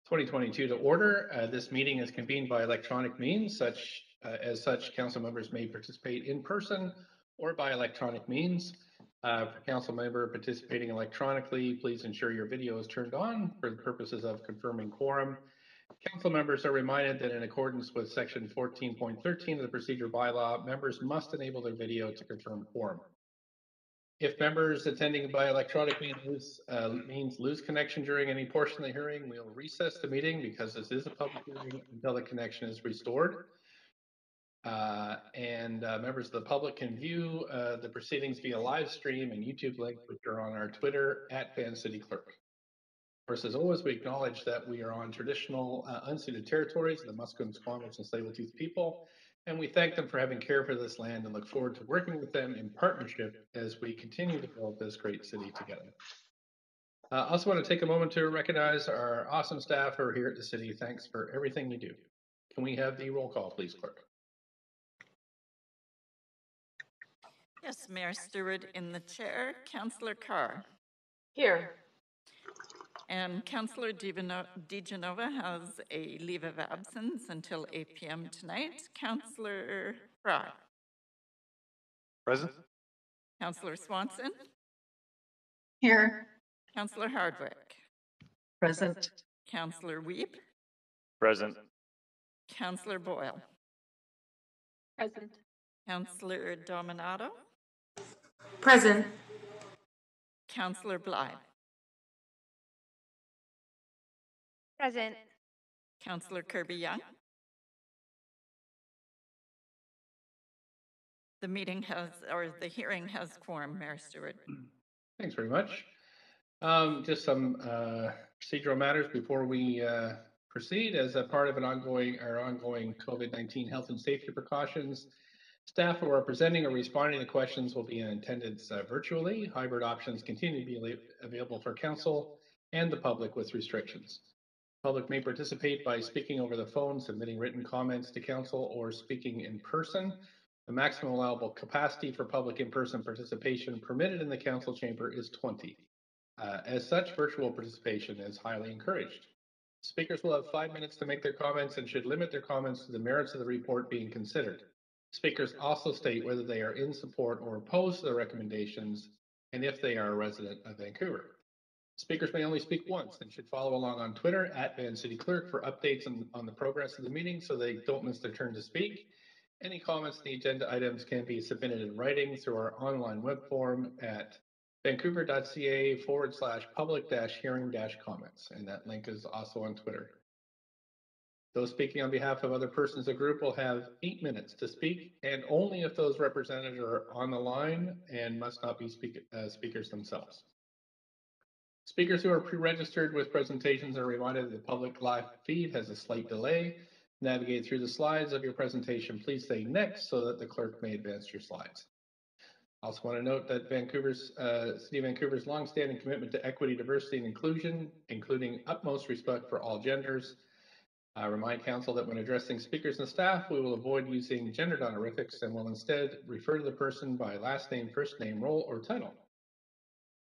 2022 to order. This meeting is convened by electronic means. As such, council members may participate in person or by electronic means. For council member participating electronically, please ensure your video is turned on for the purposes of confirming quorum. Council members are reminded that in accordance with section 14.13 of the procedure bylaw, members must enable their video to confirm quorum. If members attending by electronic means lose connection during any portion of the hearing, we'll recess the meeting because this is a public hearing until the connection is restored. Members of the public can view the proceedings via live stream and YouTube link, which are on our Twitter at VanCityClerk. Of course, as always, we acknowledge that we are on traditional unceded territories of the Musqueam, Squamish, and Tsleil-Waututh people, and we thank them for having care for this land and look forward to working with them in partnership as we continue to build this great city together. I also want to take a moment to recognize our awesome staff who are here at the city. Thanks for everything you do. Can we have the roll call, please, Clerk? Yes, Mayor Stewart in the chair. Councillor Carr. Here. And Councillor DiGenova has a leave of absence until 8 p.m. tonight. Councillor Fry. Present. Councillor Swanson. Here. Councillor Hardwick. Present. Councillor Weep. Present. Councillor Boyle. Present. Councillor Dominato. Present. Councillor Blythe. Present. Councillor Kirby Young. The hearing has quorum, Mayor Stewart. Thanks very much. Just some procedural matters before we proceed. As a part of our ongoing COVID-19 health and safety precautions, staff who are presenting or responding to questions will be in attendance virtually. Hybrid options continue to be available for council and the public with restrictions. Public may participate by speaking over the phone, submitting written comments to council, or speaking in person. The maximum allowable capacity for public in-person participation permitted in the council chamber is 20. As such, virtual participation is highly encouraged. Speakers will have 5 minutes to make their comments and should limit their comments to the merits of the report being considered. Speakers also state whether they are in support or opposed to the recommendations and if they are a resident of Vancouver. Speakers may only speak once and should follow along on Twitter at VanCityClerk for updates on the progress of the meeting so they don't miss their turn to speak. Any comments on the agenda items can be submitted in writing through our online web form at vancouver.ca/public-hearing-comments, and that link is also on Twitter. Those speaking on behalf of other persons or group will have 8 minutes to speak, and only if those represented are on the line and must not be speakers themselves. Speakers who are pre-registered with presentations are reminded that the public live feed has a slight delay. Navigate through the slides of your presentation. Please say next so that the clerk may advance your slides. I also want to note that City of Vancouver's longstanding commitment to equity, diversity, and inclusion, including utmost respect for all genders. Remind council that when addressing speakers and staff, we will avoid using gendered honorifics and will instead refer to the person by last name, first name, role, or title.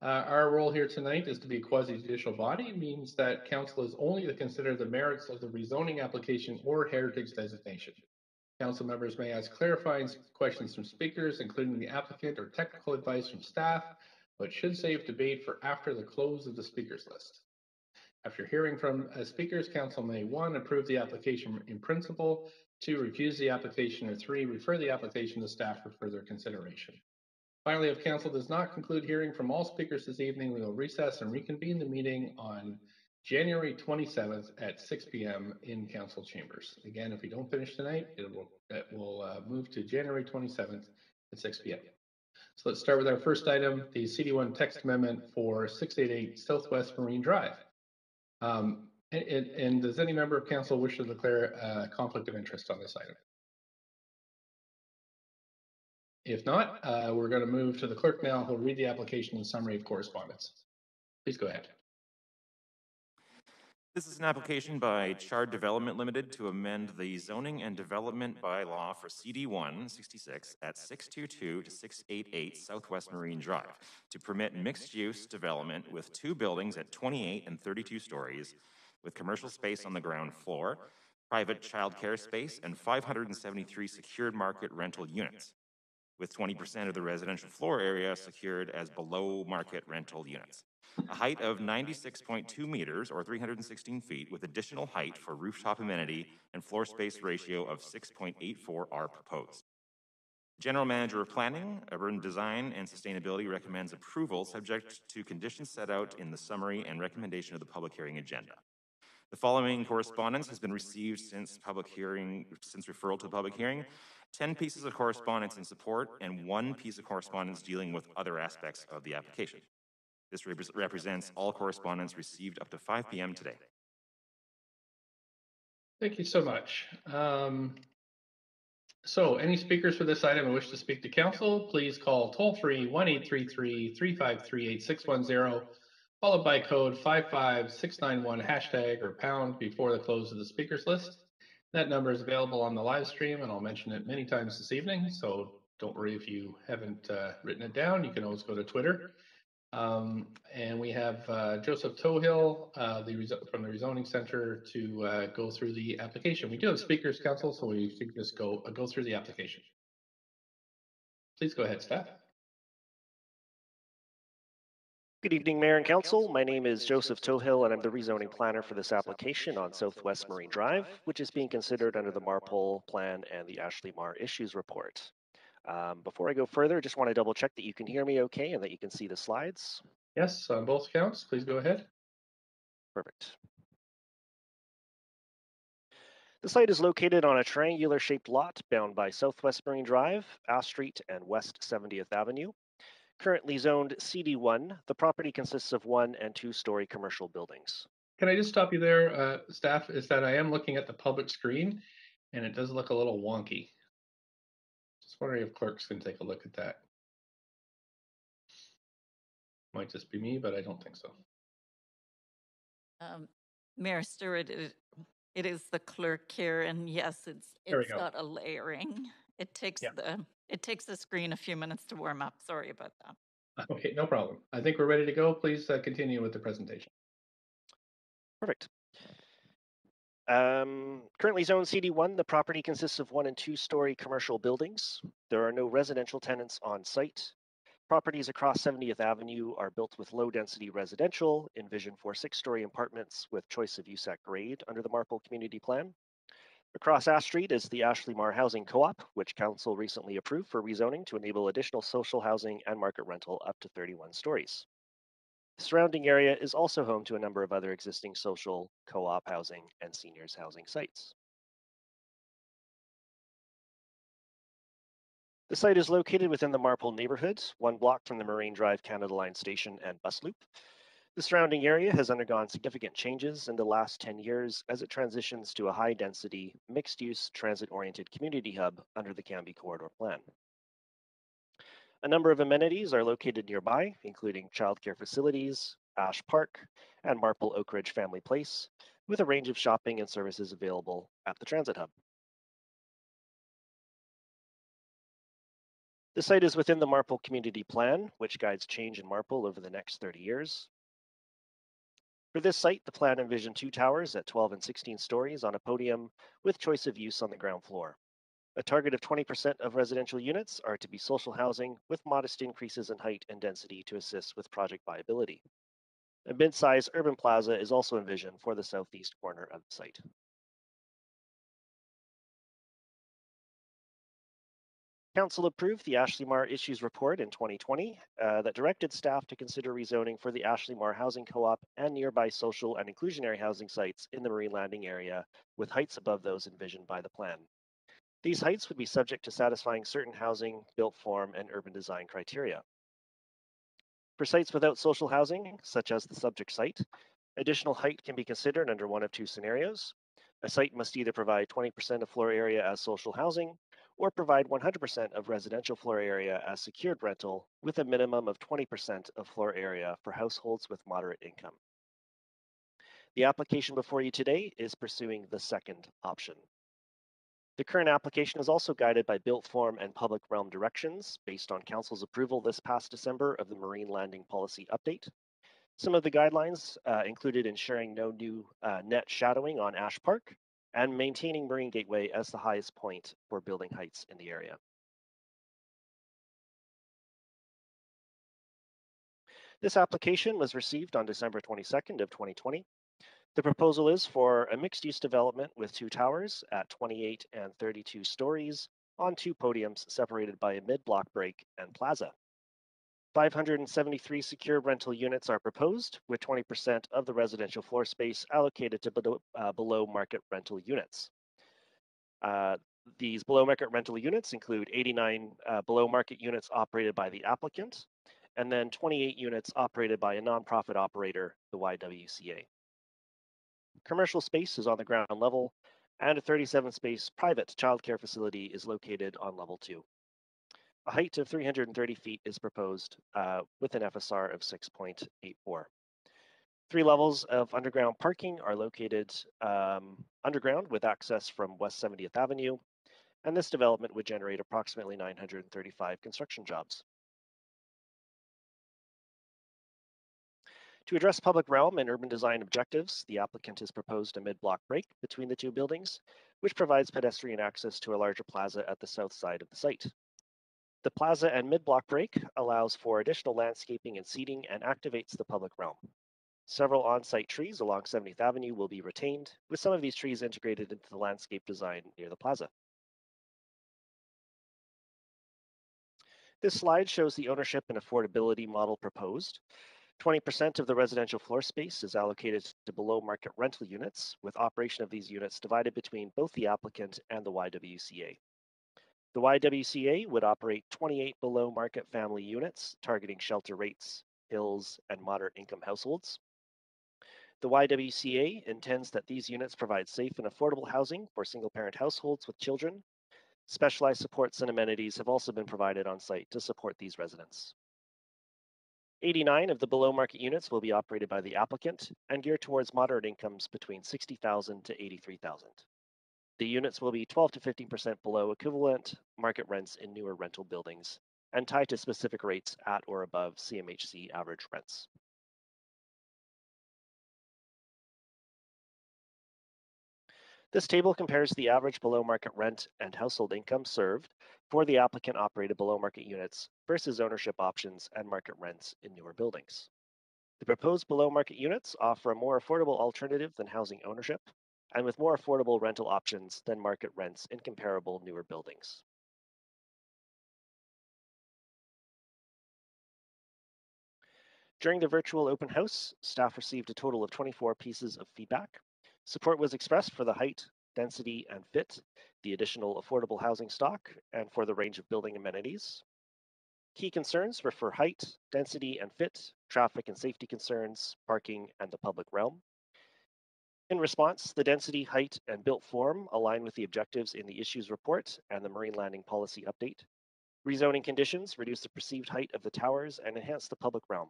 Our role here tonight is to be a quasi-judicial body. It means that council is only to consider the merits of the rezoning application or heritage designation. Council members may ask clarifying questions from speakers, including the applicant, or technical advice from staff, but should save debate for after the close of the speakers list. After hearing from speakers, council may 1, approve the application in principle, 2, refuse the application, or 3, refer the application to staff for further consideration. Finally, if council does not conclude hearing from all speakers this evening, we will recess and reconvene the meeting on January 27th at 6 p.m. in council chambers. Again, if we don't finish tonight, it will move to January 27th at 6 p.m. So let's start with our first item, the CD1 text amendment for 688 Southwest Marine Drive. And does any member of council wish to declare a conflict of interest on this item? If not, we're going to move to the clerk now, who'll read the application and summary of correspondence. Please go ahead. This is an application by Chard Development Limited to amend the zoning and development bylaw for CD1 66 at 622 to 688 Southwest Marine Drive to permit mixed-use development with 2 buildings at 28 and 32 stories, with commercial space on the ground floor, private childcare space, and 573 secured market rental units, with 20% of the residential floor area secured as below market rental units. A height of 96.2 meters or 316 feet with additional height for rooftop amenity and floor space ratio of 6.84 are proposed. General Manager of Planning, Urban Design, and Sustainability recommends approval subject to conditions set out in the summary and recommendation of the public hearing agenda. The following correspondence has been received since referral to the public hearing: 10 pieces of correspondence in support and 1 piece of correspondence dealing with other aspects of the application. This represents all correspondence received up to 5 p.m. today. Thank you so much. So any speakers for this item who wish to speak to council, please call toll-free 1-833-353-8610, followed by code 55691 hashtag or pound before the close of the speakers list. That number is available on the live stream, and I'll mention it many times this evening, so don't worry if you haven't written it down. You can always go to Twitter. And we have Joseph Tohill from the Rezoning Center to go through the application. We do have speakers, council, so we should just go through the application. Please go ahead, staff. Good evening, Mayor and Council. My name is Joseph Tohill, and I'm the rezoning planner for this application on Southwest Marine Drive, which is being considered under the Marpole Plan and the Ashley Mar Issues Report. Before I go further, I just want to double check that you can hear me okay and that you can see the slides. Yes, on both counts. Please go ahead. Perfect. The site is located on a triangular shaped lot bound by Southwest Marine Drive, Ash Street, and West 70th Avenue. Currently zoned CD1, the property consists of 1- and 2-story commercial buildings. Can I just stop you there, staff? Is that I am looking at the public screen and it does look a little wonky. Just wondering if clerks can take a look at that. Might just be me, but I don't think so. Mayor Stewart, it is the clerk here, and yes, it's got a layering. It takes the screen a few minutes to warm up. Sorry about that. Okay, no problem. I think we're ready to go. Please continue with the presentation. Perfect. Currently zoned CD1, the property consists of 1- and 2-story commercial buildings. There are no residential tenants on site. Properties across 70th Avenue are built with low-density residential, envisioned for 6-story apartments with choice of use at grade under the Marpole Community Plan. Across Ash Street is the Ashley Mar Housing Co-op, which Council recently approved for rezoning to enable additional social housing and market rental up to 31 stories. The surrounding area is also home to a number of other existing social, co-op housing, and seniors housing sites. The site is located within the Marpole neighborhood, 1 block from the Marine Drive Canada Line station and bus loop. The surrounding area has undergone significant changes in the last 10 years as it transitions to a high-density, mixed-use, transit-oriented community hub under the Cambie Corridor Plan. A number of amenities are located nearby, including childcare facilities, Ash Park, and Marpole Oak Ridge Family Place, with a range of shopping and services available at the transit hub. The site is within the Marpole Community Plan, which guides change in Marpole over the next 30 years. For this site, the plan envisioned 2 towers at 12 and 16 stories on a podium with choice of use on the ground floor. A target of 20% of residential units are to be social housing with modest increases in height and density to assist with project viability. A mid-size urban plaza is also envisioned for the southeast corner of the site. Council approved the Ashley Mar Issues Report in 2020 that directed staff to consider rezoning for the Ashley Mar Housing Co-op and nearby social and inclusionary housing sites in the Marine Landing area with heights above those envisioned by the plan. These heights would be subject to satisfying certain housing, built form, and urban design criteria. For sites without social housing, such as the subject site, additional height can be considered under one of 2 scenarios. A site must either provide 20% of floor area as social housing or provide 100% of residential floor area as secured rental with a minimum of 20% of floor area for households with moderate income. The application before you today is pursuing the second option. The current application is also guided by built form and public realm directions based on Council's approval this past December of the Marine Landing Policy Update. Some of the guidelines included ensuring no new net shadowing on Ash Park and maintaining Marine Gateway as the highest point for building heights in the area. This application was received on December 22nd of 2020. The proposal is for a mixed-use development with 2 towers at 28 and 32 stories on 2 podiums separated by a mid-block break and plaza. 573 secure rental units are proposed, with 20% of the residential floor space allocated to below market rental units. These below market rental units include 89 below market units operated by the applicant, and then 28 units operated by a nonprofit operator, the YWCA. Commercial space is on the ground level, and a 37-space private childcare facility is located on level 2. A height of 330 feet is proposed with an FSR of 6.84. 3 levels of underground parking are located underground with access from West 70th Avenue, and this development would generate approximately 935 construction jobs. To address public realm and urban design objectives, the applicant has proposed a mid-block break between the 2 buildings, which provides pedestrian access to a larger plaza at the south side of the site. The plaza and mid-block break allows for additional landscaping and seating and activates the public realm. Several on-site trees along 70th Avenue will be retained, with some of these trees integrated into the landscape design near the plaza. This slide shows the ownership and affordability model proposed. 20% of the residential floor space is allocated to below market rental units, with operation of these units divided between both the applicant and the YWCA. The YWCA would operate 28 below market family units, targeting shelter rates, hills, and moderate income households. The YWCA intends that these units provide safe and affordable housing for single-parent households with children. Specialized supports and amenities have also been provided on site to support these residents. 89 of the below market units will be operated by the applicant and geared towards moderate incomes between $60,000 to $83,000. The units will be 12 to 15% below equivalent market rents in newer rental buildings and tied to specific rates at or above CMHC average rents. This table compares the average below market rent and household income served for the applicant operated below market units versus ownership options and market rents in newer buildings. The proposed below market units offer a more affordable alternative than housing ownership and with more affordable rental options than market rents in comparable newer buildings. During the virtual open house, staff received a total of 24 pieces of feedback. Support was expressed for the height, density, and fit, the additional affordable housing stock, and for the range of building amenities. Key concerns were for height, density, and fit, traffic and safety concerns, parking, and the public realm. In response, the density, height, and built form align with the objectives in the issues report and the Marine Landing Policy Update. Rezoning conditions reduce the perceived height of the towers and enhance the public realm.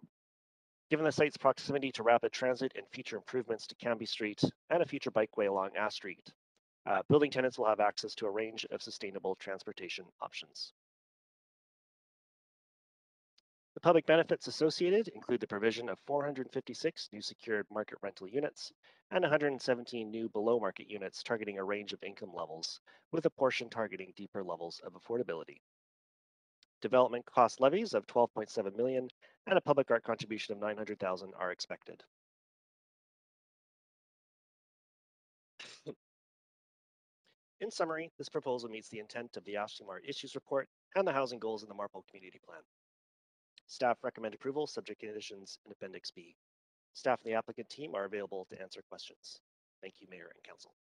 Given the site's proximity to rapid transit and future improvements to Canby Street and a future bikeway along Ash Street, building tenants will have access to a range of sustainable transportation options. The public benefits associated include the provision of 456 new secured market rental units and 117 new below market units targeting a range of income levels, with a portion targeting deeper levels of affordability. Development cost levies of $12.7 million and a public art contribution of $900,000 are expected. In summary, this proposal meets the intent of the Ashley Mar Issues Report and the housing goals in the Marpole Community Plan. Staff recommend approval subject to conditions in Appendix B. Staff and the applicant team are available to answer questions. Thank you, Mayor and Council.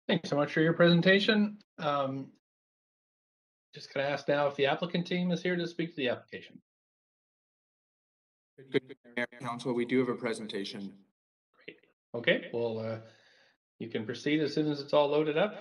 Thanks so much for your presentation. Just going to ask now if the applicant team is here to speak to the application. Good Mayor and Council, we do have a presentation. Great. Okay, well, you can proceed as soon as it's all loaded up.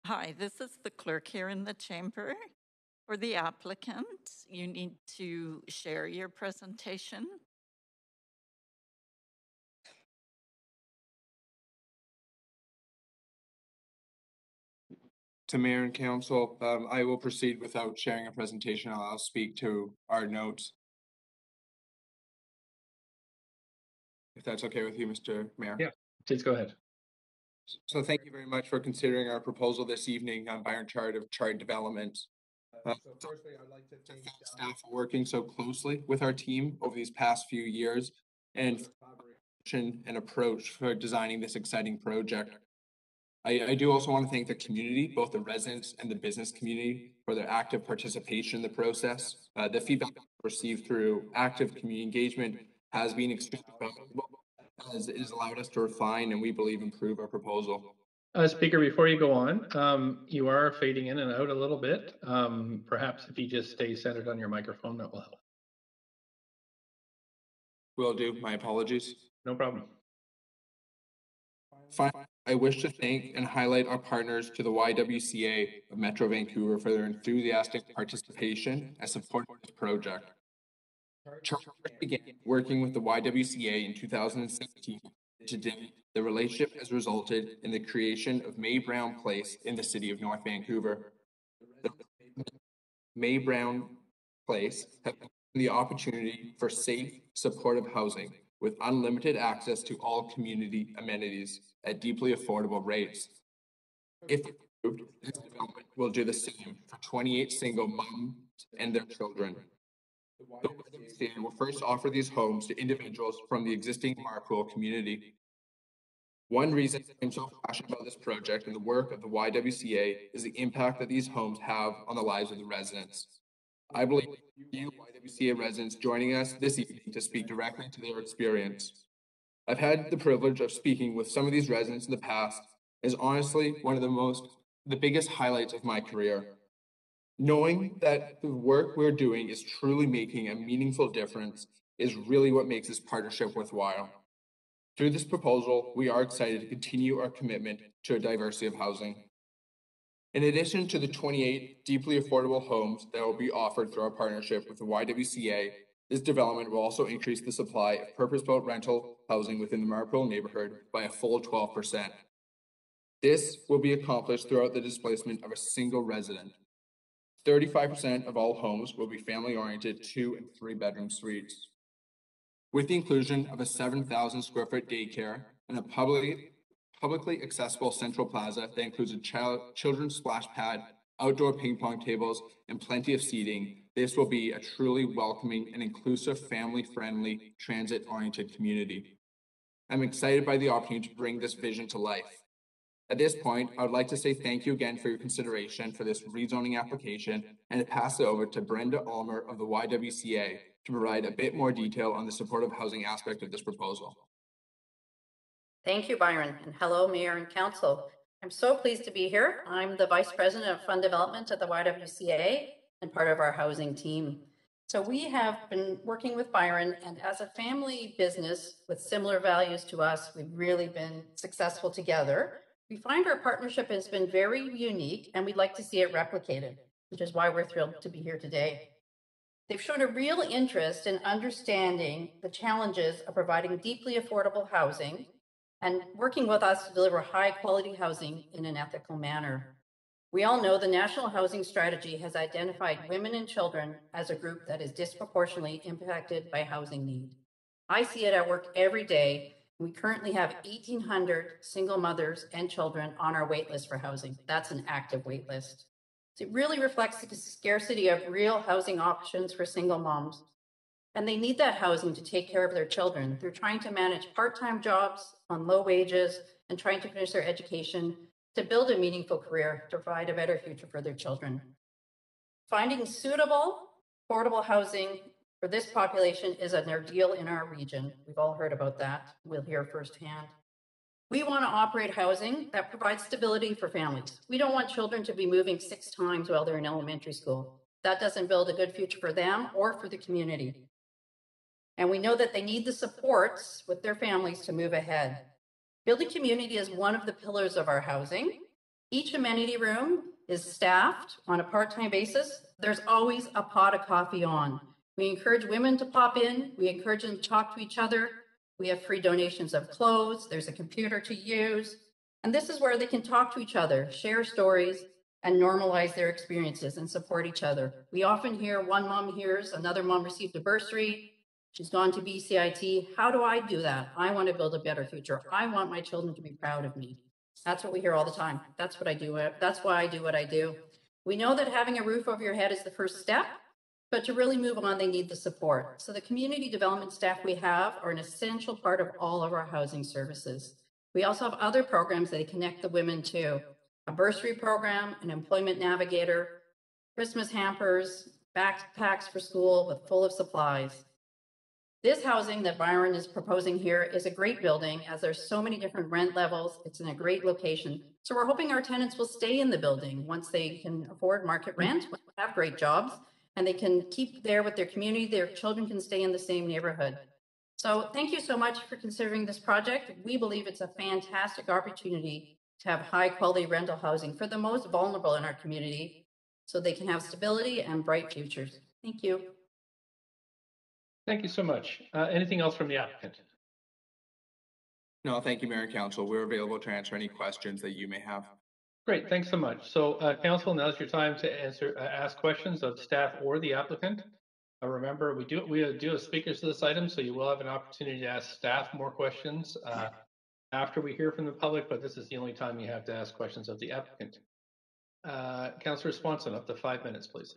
Hi, this is the clerk here in the chamber. For the applicant, you need to share your presentation. To Mayor and Council, I will proceed without sharing a presentation. I'll speak to our notes. If that's okay with you, Mr. Mayor. Yeah, please go ahead. So thank you very much for considering our proposal this evening on Byron Chart Development. So firstly, I'd like to thank staff for working so closely with our team over these past few years and collaboration and approach for designing this exciting project. I do also want to thank the community, both the residents and the business community, for their active participation in the process. The feedback received through active community engagement has been extremely valuable, as it has allowed us to refine and we believe improve our proposal. Speaker, before you go on, you are fading in and out a little bit. Perhaps if you just stay centered on your microphone, that will help. Will do. My apologies. No problem. Finally, I wish to thank and highlight our partners to the YWCA of Metro Vancouver for their enthusiastic participation and support of this project. Chart began working with the YWCA in 2017. Today, the relationship has resulted in the creation of May Brown Place in the city of North Vancouver. The May Brown Place has the opportunity for safe, supportive housing with unlimited access to all community amenities at deeply affordable rates. If approved, this development will do the same for 28 single moms and their children. The YWCA will first offer these homes to individuals from the existing Marcool community. One reason I'm so passionate about this project and the work of the YWCA is the impact that these homes have on the lives of the residents. I believe you YWCA residents joining us this evening to speak directly to their experience. I've had the privilege of speaking with some of these residents in the past is honestly one of the biggest highlights of my career. Knowing that the work we're doing is truly making a meaningful difference is really what makes this partnership worthwhile. Through this proposal, we are excited to continue our commitment to a diversity of housing. In addition to the 28 deeply affordable homes that will be offered through our partnership with the YWCA, this development will also increase the supply of purpose-built rental housing within the Marcool neighborhood by a full 12%. This will be accomplished throughout the displacement of a single resident. 35% of all homes will be family-oriented 2- and 3-bedroom suites. With the inclusion of a 7,000 square foot daycare and a publicly accessible central plaza that includes a children's splash pad, outdoor ping pong tables, and plenty of seating, this will be a truly welcoming and inclusive, family-friendly, transit-oriented community. I'm excited by the opportunity to bring this vision to life. At this point, I would like to say thank you again for your consideration for this rezoning application and to pass it over to Brenda Ulmer of the YWCA to provide a bit more detail on the supportive housing aspect of this proposal. Thank you, Byron, and hello, Mayor and Council. I'm so pleased to be here. I'm the Vice President of Fund Development at the YWCA and part of our housing team. So we have been working with Byron, and as a family business with similar values to us, we've really been successful together. We find our partnership has been very unique, and we'd like to see it replicated, which is why we're thrilled to be here today. They've shown a real interest in understanding the challenges of providing deeply affordable housing and working with us to deliver high quality housing in an ethical manner. We all know the National Housing Strategy has identified women and children as a group that is disproportionately impacted by housing need. I see it at work every day. We currently have 1,800 single mothers and children on our wait list for housing. That's an active wait list. So it really reflects the scarcity of real housing options for single moms. And they need that housing to take care of their children. They're trying to manage part-time jobs on low wages and trying to finish their education to build a meaningful career, to provide a better future for their children. Finding suitable, affordable housing for this population is an ordeal in our region. We've all heard about that. We'll hear firsthand. We want to operate housing that provides stability for families. We don't want children to be moving 6 times while they're in elementary school. That doesn't build a good future for them or for the community. And we know that they need the supports with their families to move ahead. Building community is one of the pillars of our housing. Each amenity room is staffed on a part-time basis. There's always a pot of coffee on. We encourage women to pop in. We encourage them to talk to each other. We have free donations of clothes. There's a computer to use. And this is where they can talk to each other, share stories, and normalize their experiences and support each other. We often hear one mom hears another mom received a bursary. She's gone to BCIT. How do I do that? I want to build a better future. I want my children to be proud of me. That's what we hear all the time. That's what I do. That's why I do what I do. We know that having a roof over your head is the first step, but to really move on, they need the support. So the community development staff we have are an essential part of all of our housing services. We also have other programs that connect the women to a bursary program, an employment navigator, Christmas hampers, backpacks for school with full of supplies. This housing that Byron is proposing here is a great building as there's so many different rent levels. It's in a great location. So we're hoping our tenants will stay in the building once they can afford market rent, have great jobs, and they can keep there with their community. Their children can stay in the same neighborhood. So thank you so much for considering this project. We believe it's a fantastic opportunity to have high quality rental housing for the most vulnerable in our community so they can have stability and bright futures. Thank you. Thank you so much. Anything else from the applicant? No, thank you, Mayor and Council. We're available to answer any questions that you may have. Great, thanks so much. So Council, now's your time to ask questions of staff or the applicant. Remember, we do have speakers to this item, so you will have an opportunity to ask staff more questions after we hear from the public, but this is the only time you have to ask questions of the applicant. Councillor Swanson, up to 5 minutes, please.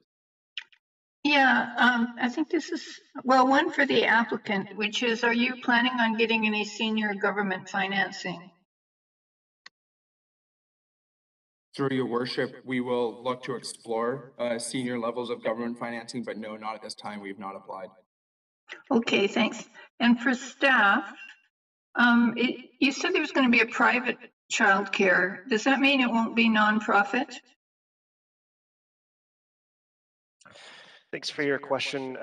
Yeah, I think this is, well, one for the applicant, which is, are you planning on getting any senior government financing? Through your worship, we will look to explore senior levels of government financing, but no, not at this time. We have not applied. Okay, thanks. And for staff, you said there's going to be a private childcare. Does that mean it won't be nonprofit? Thanks for your question,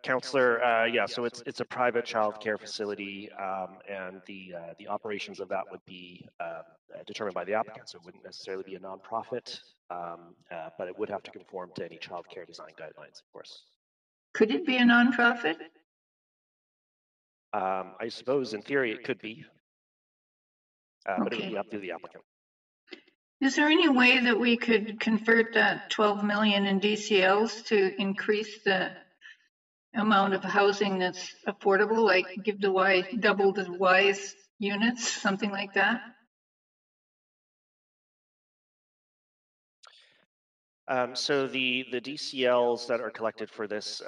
Councillor. Yeah, so it's a private childcare facility, and the operations of that would be determined by the applicant. So it wouldn't necessarily be a nonprofit, but it would have to conform to any childcare design guidelines, of course. Could it be a nonprofit? I suppose in theory it could be, but it would be up to the applicant. Is there any way that we could convert that 12 million in DCLs to increase the amount of housing that's affordable, like give the double the WISE units, something like that? So the DCLs that are collected for this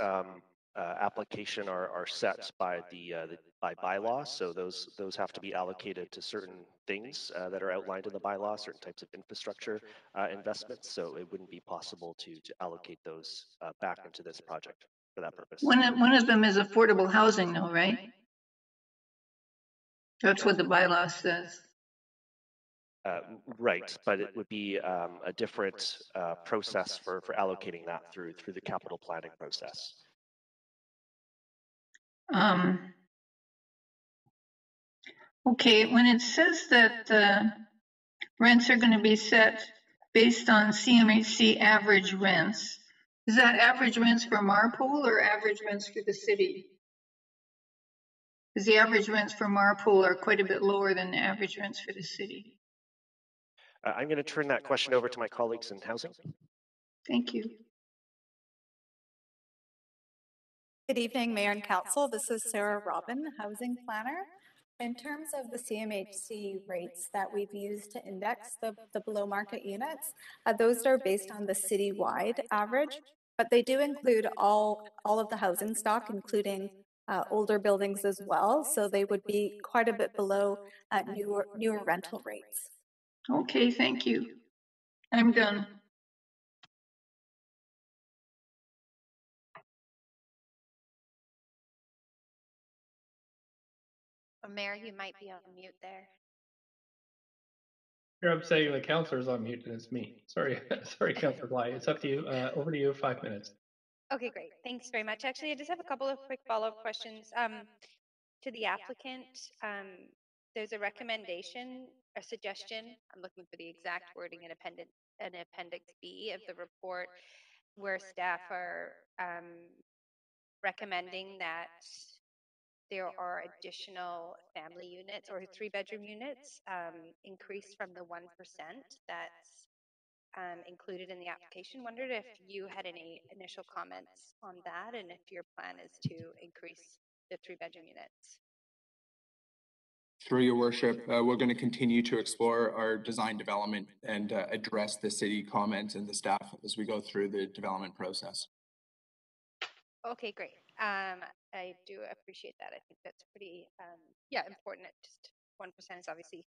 application are set by by bylaw. So those have to be allocated to certain things that are outlined in the bylaw, certain types of infrastructure investments. So it wouldn't be possible to allocate those back into this project for that purpose. One of them is affordable housing, though, right? That's what the bylaw says. Right, but it would be a different process for allocating that through the capital planning process. Okay, when it says that the rents are going to be set based on CMHC average rents, is that average rents for Marpole or average rents for the city? Because the average rents for Marpole are quite a bit lower than the average rents for the city. I'm going to turn that question over to my colleagues in housing. Thank you. Good evening, Mayor and Council. This is Sarah Robin, Housing Planner. In terms of the CMHC rates that we've used to index the below market units, those are based on the citywide average, but they do include all of the housing stock, including older buildings as well. So they would be quite a bit below newer rental rates. Okay, thank you. I'm done. Mayor, you might be on mute there. Here I'm saying the councillor's on mute and it's me. Sorry, sorry, Councillor Bly. It's up to you. Over to you, 5 minutes. Okay, great. Thanks very much. Actually, I just have a couple of quick follow-up questions to the applicant. there's a recommendation, a suggestion, I'm looking for the exact wording in appendix B of the report, where staff are recommending that there are additional family units or 3-bedroom units increased from the 1% that's included in the application. Wondered if you had any initial comments on that and if your plan is to increase the 3-bedroom units. Through your worship, we're going to continue to explore our design development and address the city comments and the staff as we go through the development process. Okay, great. I do appreciate that. I think that's pretty, important. Just 1% is obviously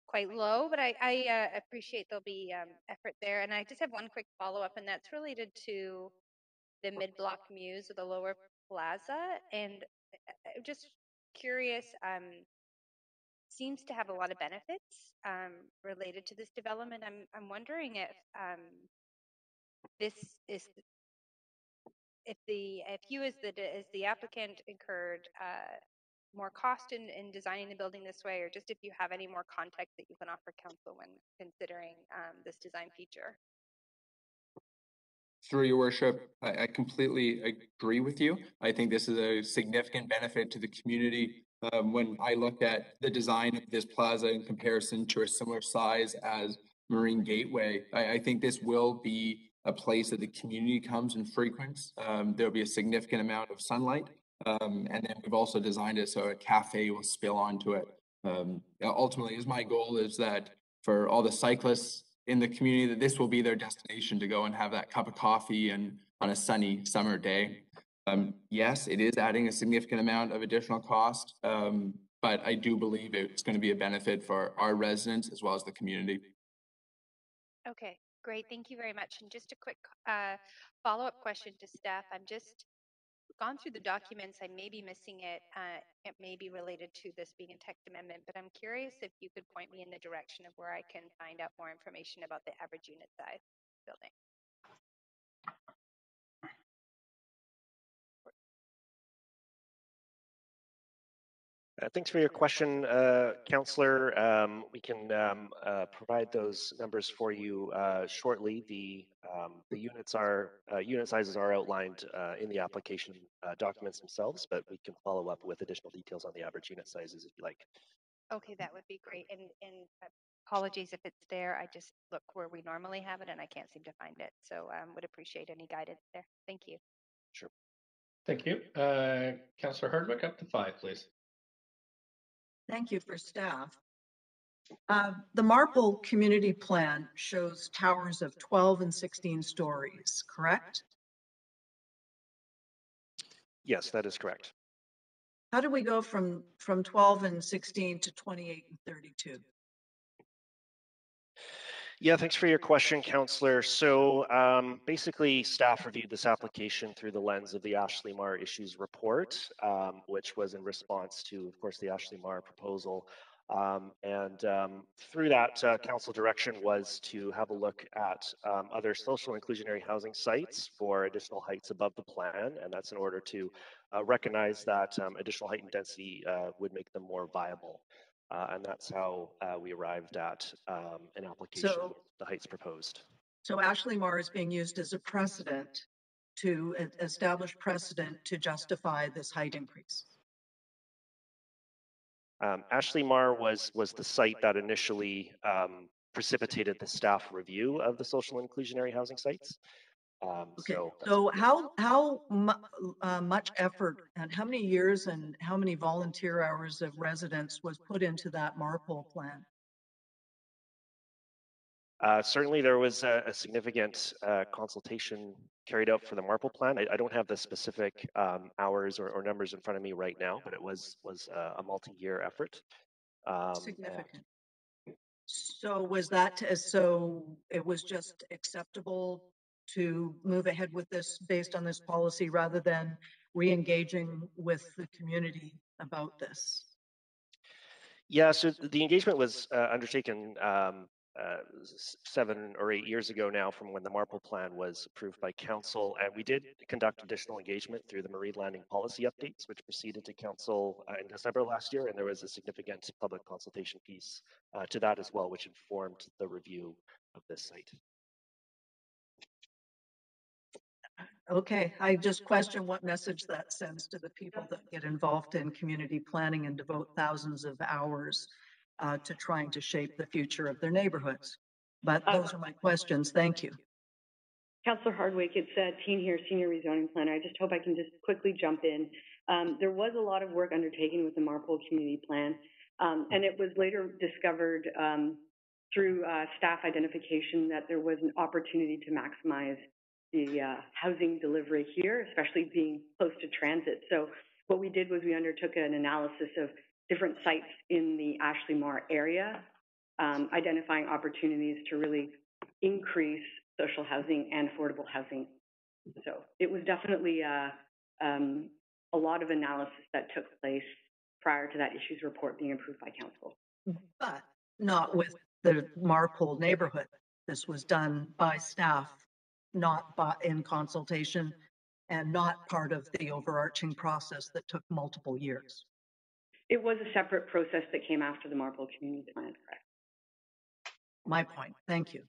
quite low, but I appreciate there'll be effort there. And I just have one quick follow-up, and that's related to the mid-block Muse or the lower plaza. And I'm just curious, seems to have a lot of benefits related to this development. I'm wondering if this is if you as the applicant incurred more cost in designing the building this way, or just if you have any more context that you can offer council when considering this design feature. Through your worship, I completely agree with you. I think this is a significant benefit to the community. When I looked at the design of this plaza in comparison to a similar size as Marine Gateway, I think this will be a place that the community comes and frequents. There'll be a significant amount of sunlight. And then we've also designed it so a cafe will spill onto it. Ultimately, my goal is that for all the cyclists in the community, that this will be their destination to go and have that cup of coffee and on a sunny summer day. Yes, it is adding a significant amount of additional cost, but I do believe it's going to be a benefit for our residents as well as the community. Okay, great. Thank you very much. And just a quick follow-up question to staff. I'm just gone through the documents. I may be missing it. It may be related to this being a text amendment, but I'm curious if you could point me in the direction of where I can find out more information about the average unit size building. Thanks for your question, Councillor. We can provide those numbers for you shortly. The unit sizes are outlined in the application documents themselves, but we can follow up with additional details on the average unit sizes if you like. Okay, that would be great. And apologies if it's there. I just look where we normally have it and I can't seem to find it. So would appreciate any guidance there. Thank you. Sure. Thank you. Councillor Hardwick, up to 5, please. Thank you for staff. The Marple Community Plan shows towers of 12 and 16 stories, correct? Yes, that is correct. How do we go from 12 and 16 to 28 and 32? Yeah, thanks for your question, Councillor. So basically, staff reviewed this application through the lens of the Ashley Marr Issues Report, which was in response to, of course, the Ashley Marr proposal. Through that, council direction was to have a look at other social inclusionary housing sites for additional heights above the plan, and that's in order to recognize that additional height and density would make them more viable. And that's how we arrived at an application with the heights proposed. So Ashley Marr is being used as a precedent to establish precedent to justify this height increase. Ashley Marr was the site that initially precipitated the staff review of the social inclusionary housing sites. Okay. So how much effort and how many years and how many volunteer hours of residents was put into that Marple plan? Certainly there was a significant consultation carried out for the Marple plan. I don't have the specific hours or numbers in front of me right now, but it was a multi-year effort. Significant. So was that, so it was just acceptable to move ahead with this based on this policy rather than re-engaging with the community about this? Yeah, so the engagement was undertaken 7 or 8 years ago now from when the Marple plan was approved by council. And we did conduct additional engagement through the Marine Landing Policy Updates, which proceeded to council in December last year. And there was a significant public consultation piece to that as well, which informed the review of this site. Okay, I just question what message that sends to the people that get involved in community planning and devote thousands of hours to trying to shape the future of their neighborhoods. But those are my questions. Thank you. Councillor Hardwick, it's Teen here, Senior Rezoning Planner. I just hope I can just quickly jump in. There was a lot of work undertaken with the Marpole Community Plan, and it was later discovered through staff identification that there was an opportunity to maximize the housing delivery here, especially being close to transit. So what we did was we undertook an analysis of different sites in the Ashley Mar area, identifying opportunities to really increase social housing and affordable housing. So it was definitely a lot of analysis that took place prior to that issues report being approved by council. But not with the Marpole neighborhood. This was done by staff, not in consultation, and not part of the overarching process that took multiple years. It was a separate process that came after the Marpole Community Plan, correct? My point. Thank you.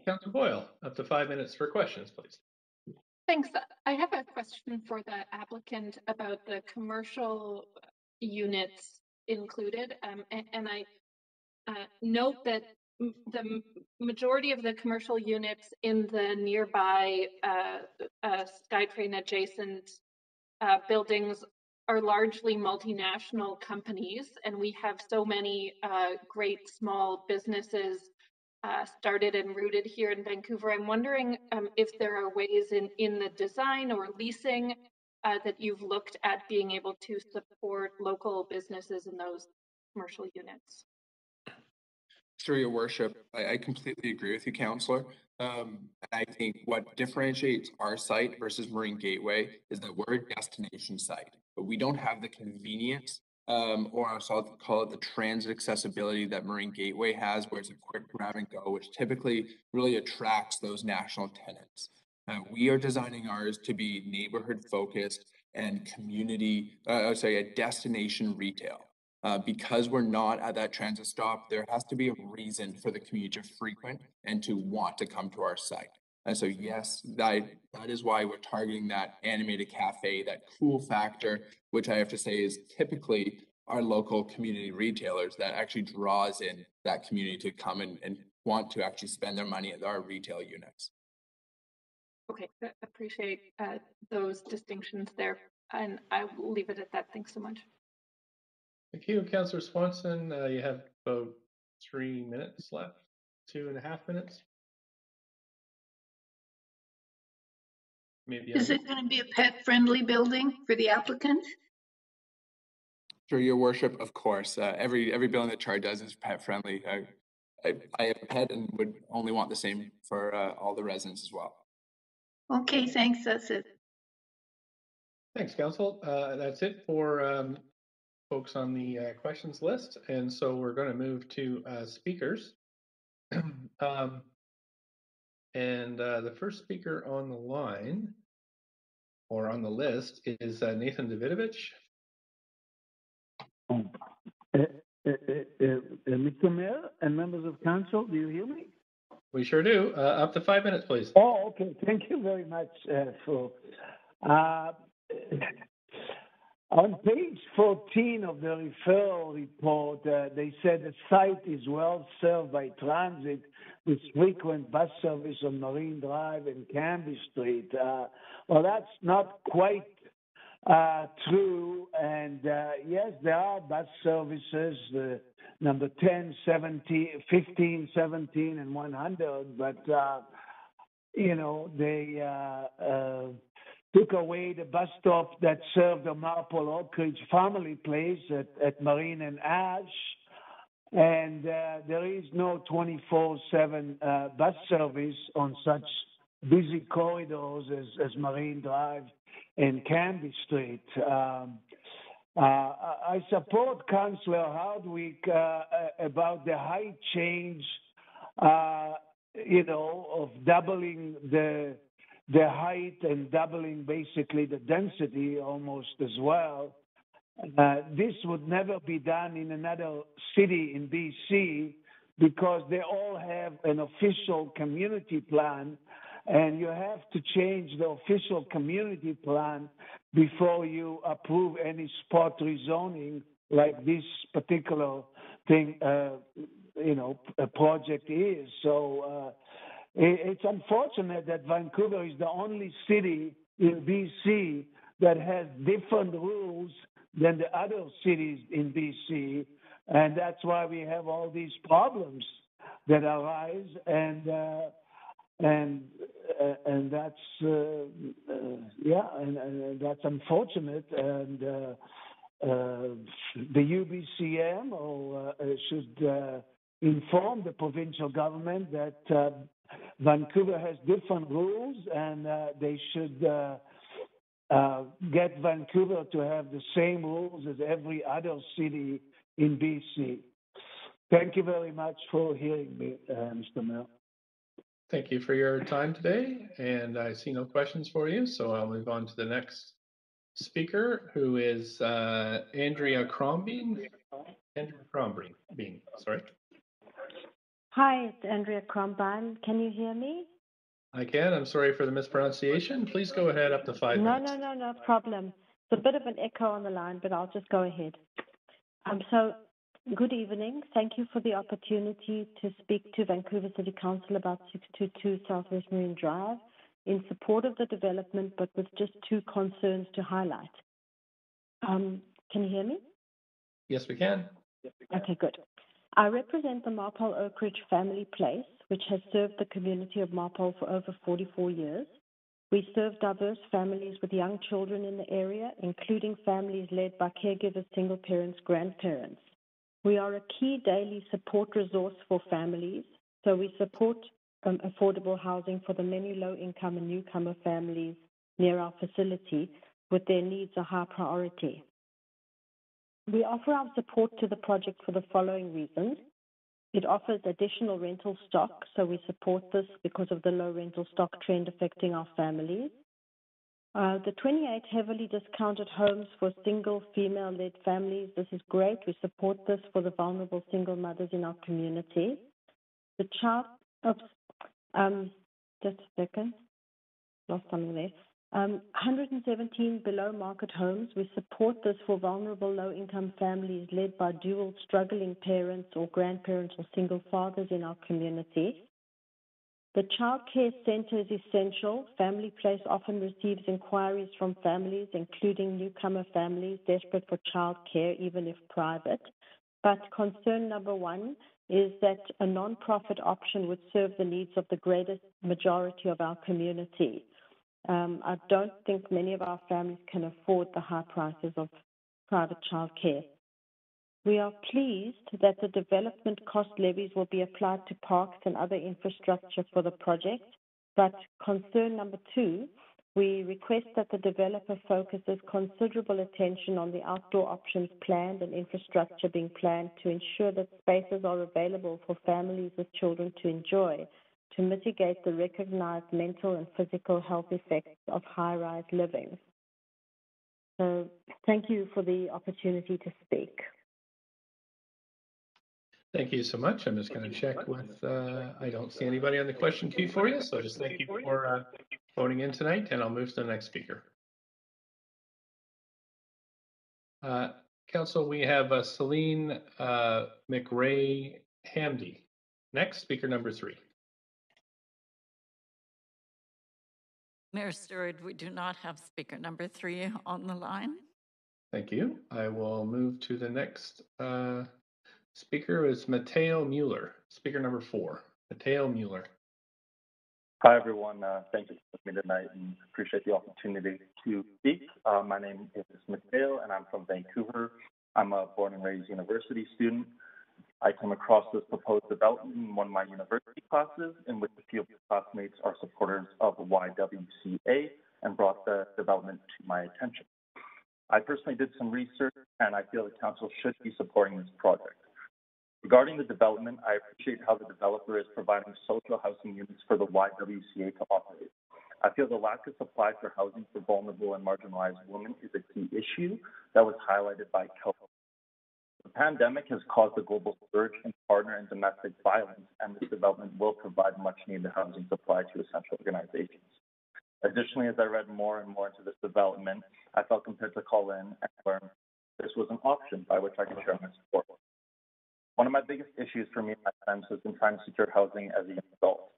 Councillor Boyle, up to 5 minutes for questions, please. Thanks. I have a question for the applicant about the commercial units included, and I note that the majority of the commercial units in the nearby SkyTrain adjacent buildings are largely multinational companies, and we have so many great small businesses started and rooted here in Vancouver. I'm wondering if there are ways in the design or leasing that you've looked at being able to support local businesses in those commercial units. Sure, Your Worship. I completely agree with you, Councillor. I think what differentiates our site versus Marine Gateway is that we're a destination site, but we don't have the convenience or I'll call it the transit accessibility that Marine Gateway has, where it's a quick grab and go, which typically really attracts those national tenants. We are designing ours to be neighborhood focused and community, a destination retail. Because we're not at that transit stop, there has to be a reason for the community to frequent and to want to come to our site. And so, yes, that is why we're targeting that animated cafe, that cool factor, which I have to say is typically our local community retailers that actually draws in that community to come and want to actually spend their money at our retail units. Okay, I appreciate those distinctions there, and I will leave it at that. Thanks so much. Thank you, Councillor Swanson. You have about 3 minutes left, 2.5 minutes. Maybe. Is it going to be a pet-friendly building for the applicant? Sure, Your Worship, of course. Every building that Char does is pet-friendly. I have a pet and would only want the same for all the residents as well. Okay, thanks. That's it. Thanks, Council. That's it for folks on the questions list. And so we're going to move to speakers. And the first speaker on the line, or on the list, is Nathan Davidovich. Mr. Mayor and members of council, do you hear me? We sure do. Up to 5 minutes, please. Oh, okay. Thank you very much. On page 14 of the referral report, they said the site is well served by transit with frequent bus service on Marine Drive and Cambie Street. Well, that's not quite true. And yes, there are bus services, number 10, 17, 15, 17, and 100. But, they took away the bus stop that served the Marpole Oak Ridge family place at Marine and Ash. And there is no 24/7 bus service on such busy corridors as Marine Drive and Cambie Street. I support Councillor Hardwick about the height change, of doubling the height and doubling basically the density almost as well. This would never be done in another city in BC because they all have an official community plan, and you have to change the official community plan before you approve any spot rezoning like this particular thing, a project is. So it's unfortunate that Vancouver is the only city in BC that has different rules than the other cities in BC, and that's why we have all these problems that arise, and that's and that's unfortunate, and the UBCM should inform the provincial government that Vancouver has different rules, and they should get Vancouver to have the same rules as every other city in BC. Thank you very much for hearing me, Mr. Mayor. Thank you for your time today, and I see no questions for you, so I'll move on to the next speaker, who is Andrea Crombeen. Andrea Crombeen, sorry. Hi, it's Andrea Crombeen. Can you hear me? I can. I'm sorry for the mispronunciation. Please go ahead up to 5 minutes. No problem. It's a bit of an echo on the line, but I'll just go ahead. So, good evening. Thank you for the opportunity to speak to Vancouver City Council about 622 Southwest Marine Drive in support of the development, but with just two concerns to highlight. Can you hear me? Yes, we can. Okay, good. I represent the Marpole Oak Ridge Family Place, which has served the community of Marpole for over 44 years. We serve diverse families with young children in the area, including families led by caregivers, single parents, grandparents. We are a key daily support resource for families, so we support affordable housing for the many low-income and newcomer families near our facility, with their needs a high priority. We offer our support to the project for the following reasons. It offers additional rental stock, so we support this because of the low rental stock trend affecting our families. The 28 heavily discounted homes for single female-led families, this is great. We support this for the vulnerable single mothers in our community. The just a second, lost something there. 117 below-market homes. We support this for vulnerable low-income families led by dual struggling parents or grandparents or single fathers in our community. The child care center is essential. Family Place often receives inquiries from families, including newcomer families desperate for child care, even if private. But concern number one is that a non-profit option would serve the needs of the greatest majority of our community. I don't think many of our families can afford the high prices of private child care. We are pleased that the development cost levies will be applied to parks and other infrastructure for the project. But concern number two, we request that the developer focuses considerable attention on the outdoor options planned and infrastructure being planned to ensure that spaces are available for families with children to enjoy, to mitigate the recognized mental and physical health effects of high-rise living. So thank you for the opportunity to speak. Thank you so much. I'm just going to check with, I don't see anybody on the question queue for you, so just thank you for voting in tonight, and I'll move to the next speaker. Council, we have Celine McRae Hamdi. Next, speaker number 3. Mayor Stewart, we do not have speaker number 3 on the line. Thank you. I will move to the next speaker is Mateo Mueller, speaker number 4. Mateo Mueller. Hi, everyone. Thank you for having me tonight and appreciate the opportunity to speak. My name is Mateo, and I'm from Vancouver. I'm a born and raised university student. I came across this proposed development in one of my university classes, in which a few of my classmates are supporters of YWCA and brought the development to my attention. I personally did some research, and I feel the council should be supporting this project. Regarding the development, I appreciate how the developer is providing social housing units for the YWCA to operate. I feel the lack of supply for housing for vulnerable and marginalized women is a key issue that was highlighted by COVID. The pandemic has caused a global surge in partner and domestic violence, and this development will provide much-needed housing supply to essential organizations. Additionally, as I read more and more into this development, I felt compelled to call in and learn this was an option by which I can share my support. One of my biggest issues for me and my friends has been trying to secure housing as a young adult.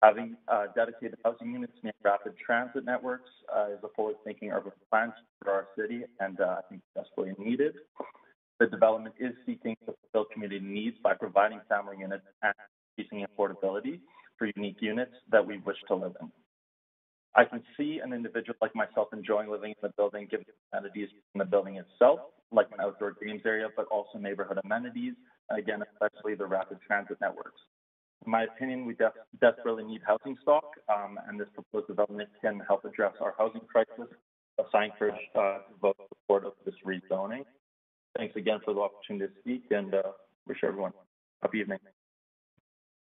Having dedicated housing units near rapid transit networks is a forward-thinking urban plan for our city, and I think desperately needed. The development is seeking to fulfill community needs by providing family units and increasing affordability for unique units that we wish to live in. I can see an individual like myself enjoying living in the building, given the amenities in the building itself, like an outdoor games area, but also neighborhood amenities, and again, especially the rapid transit networks. In my opinion, we desperately need housing stock, and this proposed development can help address our housing crisis. So I encourage to vote in support of this rezoning. Thanks again for the opportunity to speak, and wish everyone a happy evening.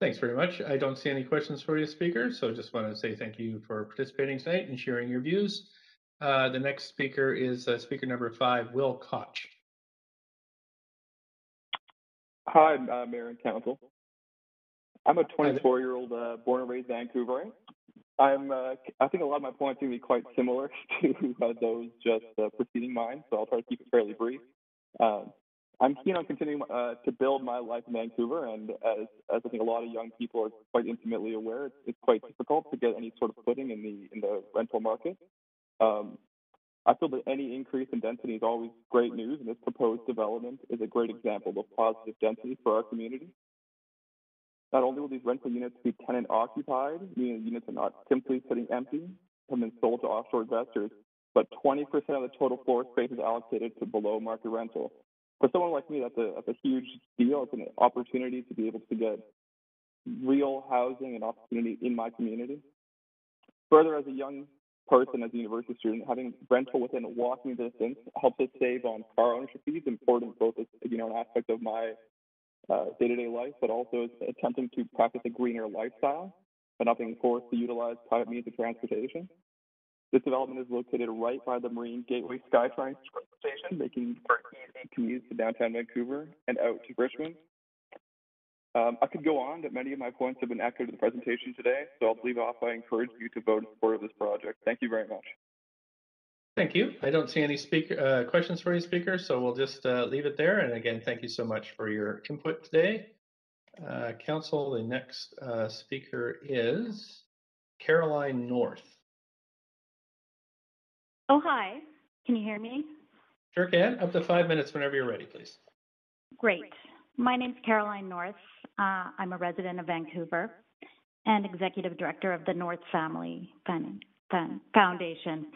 Thanks very much. I don't see any questions for you, speaker, so just want to say thank you for participating tonight and sharing your views. The next speaker is speaker number 5, Will Koch. Hi, Mayor and Council. I'm a 24-year-old born and raised Vancouverite. I think a lot of my points are going to be quite similar to those just preceding mine, so I'll try to keep it fairly brief. I'm keen on continuing to build my life in Vancouver, and as I think a lot of young people are quite intimately aware, it's quite difficult to get any sort of footing in the rental market. I feel that any increase in density is always great news, and this proposed development is a great example of positive density for our community. Not only will these rental units be tenant occupied, meaning the units are not simply sitting empty and then sold to offshore investors, but 20% of the total floor space is allocated to below market rental. For someone like me, that's a huge deal. It's an opportunity to be able to get real housing and opportunity in my community. Further, as a young person, as a university student, having rental within walking distance helps us save on car ownership fees, important both as an aspect of my day-to-day life, but also as attempting to practice a greener lifestyle by not being forced to utilize private means of transportation. This development is located right by the Marine Gateway SkyTrain station, making for easy commutes to downtown Vancouver and out to Richmond. I could go on, but many of my points have been echoed in the presentation today, so I'll leave off by encouraging you to vote in support of this project. Thank you very much. Thank you. I don't see any questions for you, speaker, so we'll just leave it there. And again, thank you so much for your input today. Council, the next speaker is Caroline North. Oh, hi. Can you hear me? Sure can. Up to 5 minutes whenever you're ready, please. Great. My name's Caroline North. I'm a resident of Vancouver and executive director of the North Family Foundation.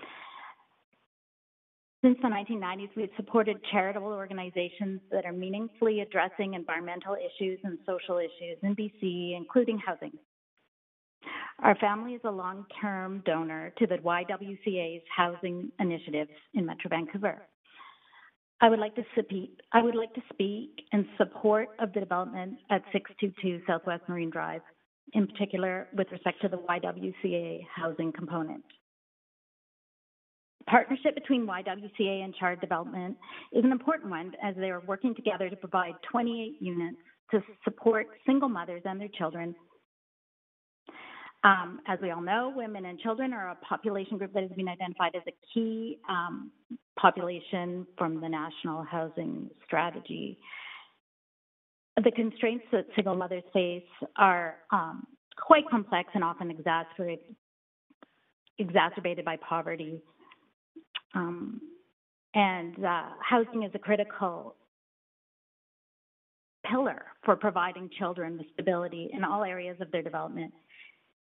Since the 1990s, we've supported charitable organizations that are meaningfully addressing environmental issues and social issues in BC, including housing. Our family is a long-term donor to the YWCA's housing initiatives in Metro Vancouver. I would like to speak in support of the development at 622 Southwest Marine Drive, in particular with respect to the YWCA housing component. Partnership between YWCA and Chard Development is an important one, as they are working together to provide 28 units to support single mothers and their children. As we all know, women and children are a population group that has been identified as a key population from the National Housing Strategy. The constraints that single mothers face are quite complex and often exacerbated by poverty. Housing is a critical pillar for providing children with stability in all areas of their development.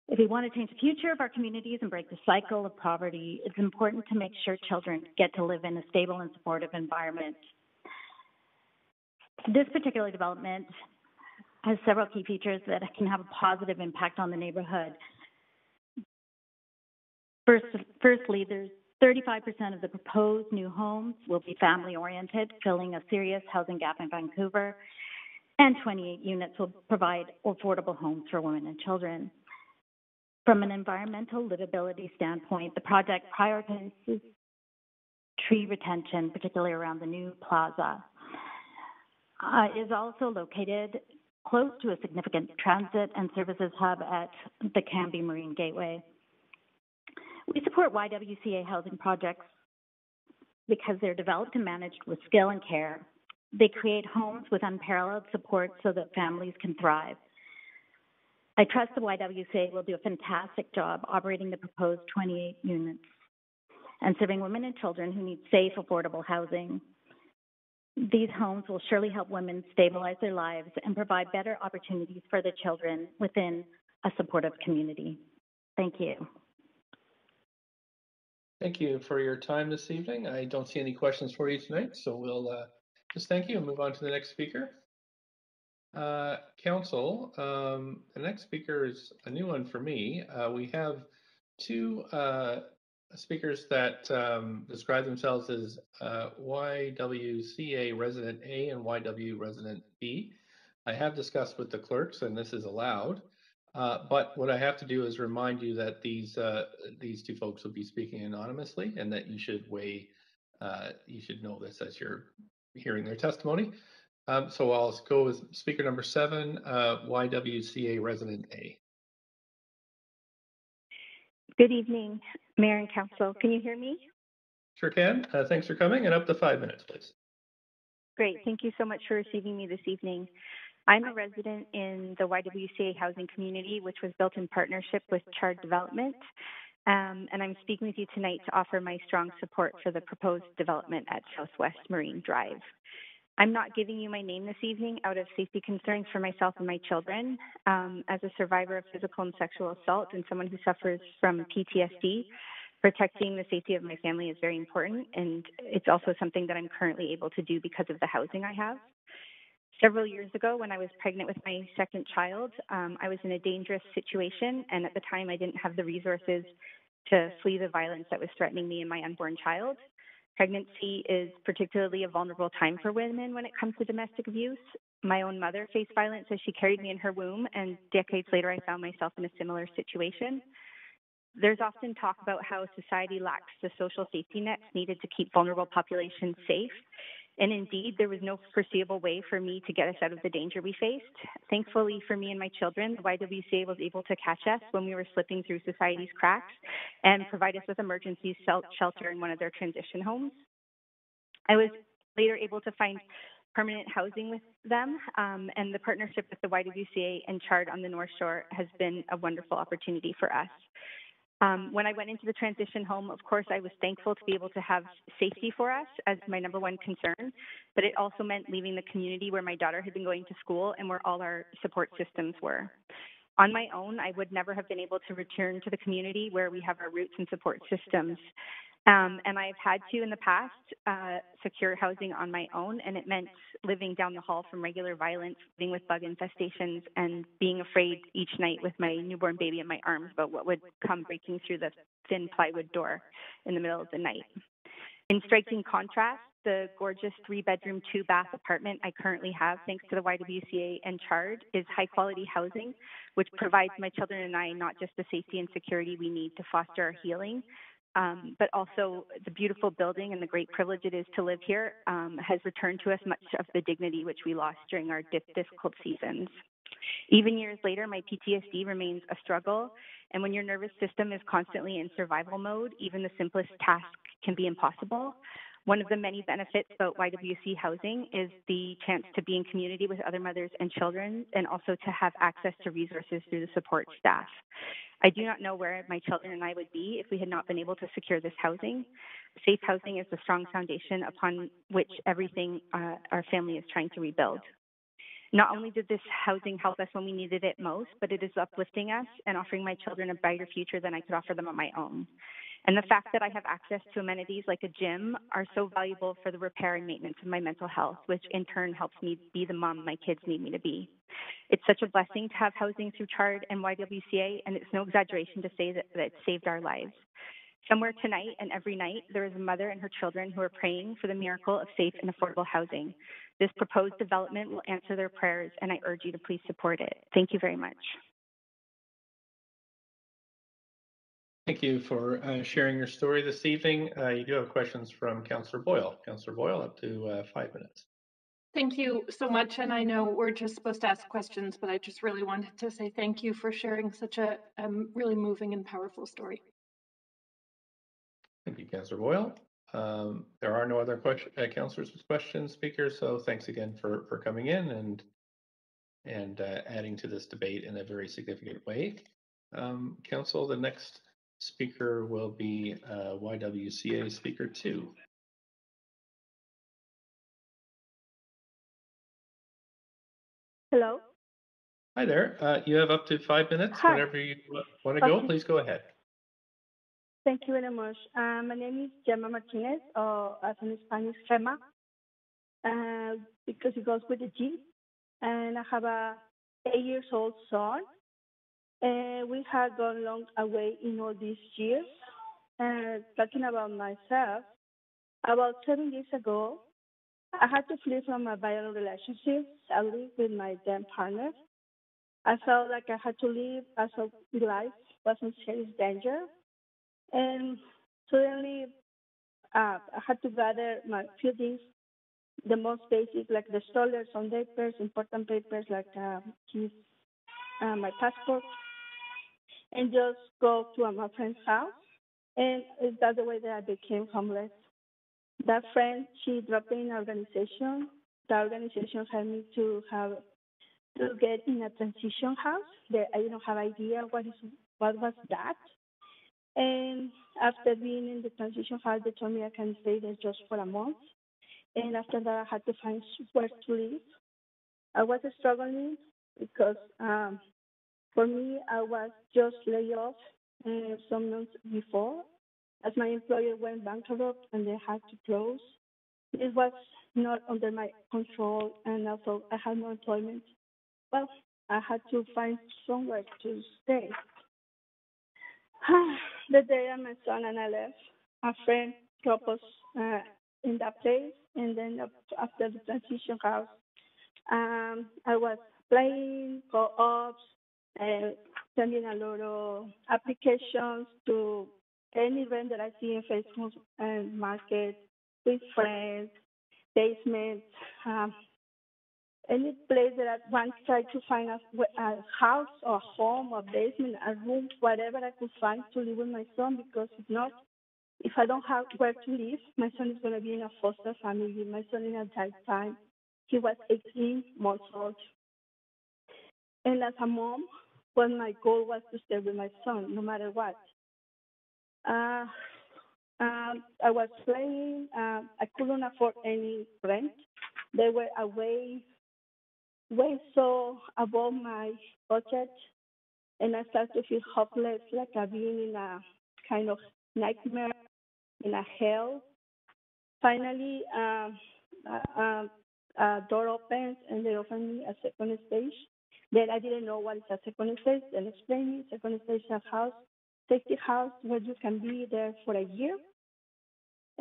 If we want to change the future of our communities and break the cycle of poverty, it's important to make sure children get to live in a stable and supportive environment. This particular development has several key features that can have a positive impact on the neighborhood. Firstly, there's 35% of the proposed new homes will be family-oriented, filling a serious housing gap in Vancouver, and 28 units will provide affordable homes for women and children. From an environmental livability standpoint, the project prioritizes tree retention, particularly around the new plaza. It is also located close to a significant transit and services hub at the Cambie Marine Gateway. We support YWCA housing projects because they're developed and managed with skill and care. They create homes with unparalleled support so that families can thrive. I trust the YWCA will do a fantastic job operating the proposed 28 units and serving women and children who need safe, affordable housing. These homes will surely help women stabilize their lives and provide better opportunities for their children within a supportive community. Thank you. Thank you for your time this evening. I don't see any questions for you tonight, so we'll just thank you and move on to the next speaker. Council, the next speaker is a new one for me. We have two speakers that describe themselves as YWCA Resident A and YW Resident B. I have discussed with the clerks, and this is allowed. But what I have to do is remind you that these two folks will be speaking anonymously, and that you should you should know this as you're hearing their testimony. So I'll go with speaker number 7, YWCA Resident A. Good evening, Mayor and Council. Can you hear me? Sure can. Thanks for coming, and up to 5 minutes, please. Great. Thank you so much for receiving me this evening. I'm a resident in the YWCA housing community, which was built in partnership with Chard Development, and I'm speaking with you tonight to offer my strong support for the proposed development at Southwest Marine Drive. I'm not giving you my name this evening out of safety concerns for myself and my children. As a survivor of physical and sexual assault and someone who suffers from PTSD, protecting the safety of my family is very important, and it's also something that I'm currently able to do because of the housing I have. Several years ago, when I was pregnant with my second child, I was in a dangerous situation, and at the time I didn't have the resources to flee the violence that was threatening me and my unborn child. Pregnancy is particularly a vulnerable time for women when it comes to domestic abuse. My own mother faced violence as she carried me in her womb, and decades later I found myself in a similar situation. There's often talk about how society lacks the social safety nets needed to keep vulnerable populations safe. And indeed, there was no foreseeable way for me to get us out of the danger we faced. Thankfully for me and my children, the YWCA was able to catch us when we were slipping through society's cracks and provide us with emergency shelter in one of their transition homes. I was later able to find permanent housing with them, and the partnership with the YWCA and Chard on the North Shore has been a wonderful opportunity for us. When I went into the transition home, of course, I was thankful to be able to have safety for us as my number one concern, but it also meant leaving the community where my daughter had been going to school and where all our support systems were. On my own, I would never have been able to return to the community where we have our roots and support systems. And I've had to, in the past, secure housing on my own, and it meant living down the hall from regular violence, living with bug infestations, and being afraid each night with my newborn baby in my arms about what would come breaking through the thin plywood door in the middle of the night. In striking contrast, the gorgeous 3-bedroom, 2-bath apartment I currently have, thanks to the YWCA and Chard, is high-quality housing, which provides my children and I not just the safety and security we need to foster our healing, but also the beautiful building and the great privilege it is to live here has returned to us much of the dignity which we lost during our difficult seasons. Even years later, my PTSD remains a struggle, and when your nervous system is constantly in survival mode, even the simplest task can be impossible. One of the many benefits about YWC housing is the chance to be in community with other mothers and children, and also to have access to resources through the support staff. I do not know where my children and I would be if we had not been able to secure this housing. Safe housing is the strong foundation upon which everything our family is trying to rebuild. Not only did this housing help us when we needed it most, but it is uplifting us and offering my children a brighter future than I could offer them on my own. And the fact that I have access to amenities like a gym are so valuable for the repair and maintenance of my mental health, which in turn helps me be the mom my kids need me to be. It's such a blessing to have housing through Chard and YWCA, and it's no exaggeration to say that it saved our lives. Somewhere tonight and every night, there is a mother and her children who are praying for the miracle of safe and affordable housing. This proposed development will answer their prayers, and I urge you to please support it. Thank you very much. Thank you for sharing your story this evening. You do have questions from Councillor Boyle. Councillor Boyle, up to 5 minutes. Thank you so much. And I know we're just supposed to ask questions, but I just really wanted to say thank you for sharing such a really moving and powerful story. Thank you, Councillor Boyle. There are no other councillors with questions, speakers, so thanks again for coming in and adding to this debate in a very significant way. Council, the next speaker will be YWCA Speaker 2. Hello. Hi there. You have up to 5 minutes. Hi. Whenever you want to go, please go ahead. Thank you very much. My name is Gemma Martinez, or as in Spanish, Gemma, because it goes with the G. And I have a 8-year-old son. We have gone long away in all these years. Talking about myself, about 7 years ago, I had to flee from a violent relationship, sadly, with my then partner. I felt like I had to leave as my life was in serious danger. And suddenly, I had to gather my few things, the most basic, like the stroller, some papers, important papers like my passport, and just go to my friend's house. And that's the way that I became homeless. That friend, she dropped in an organization. The organization helped me to get in a transition house. I didn't have idea what was that. And after being in the transition house, they told me I can stay there just for a month. And after that, I had to find where to live. I was struggling because for me, I was just laid off some months before, as my employer went bankrupt and they had to close. It was not under my control, and also I had no employment. Well, I had to find somewhere to stay. The day my son and I left, a friend dropped us in that place, and then after the transition house, I was playing co-ops, sending a lot of applications to any event that I see in Facebook and market with friends, basements, any place that I want to try to find a house or a home or basement, a room, whatever I could find to live with my son, because if not, if I don't have where to live, my son is going to be in a foster family. My son in that time, he was 18 months old. And as a mom, my goal was to stay with my son, no matter what. I was playing. I couldn't afford any rent. They were way so above my budget, and I started to feel hopeless, like I've been in a kind of nightmare, in a hell. Finally, a door opens, and they offer me a second stage. Then I didn't know what is a second stage. Then explain me, second stage is a house, safety house, where you can be there for a year.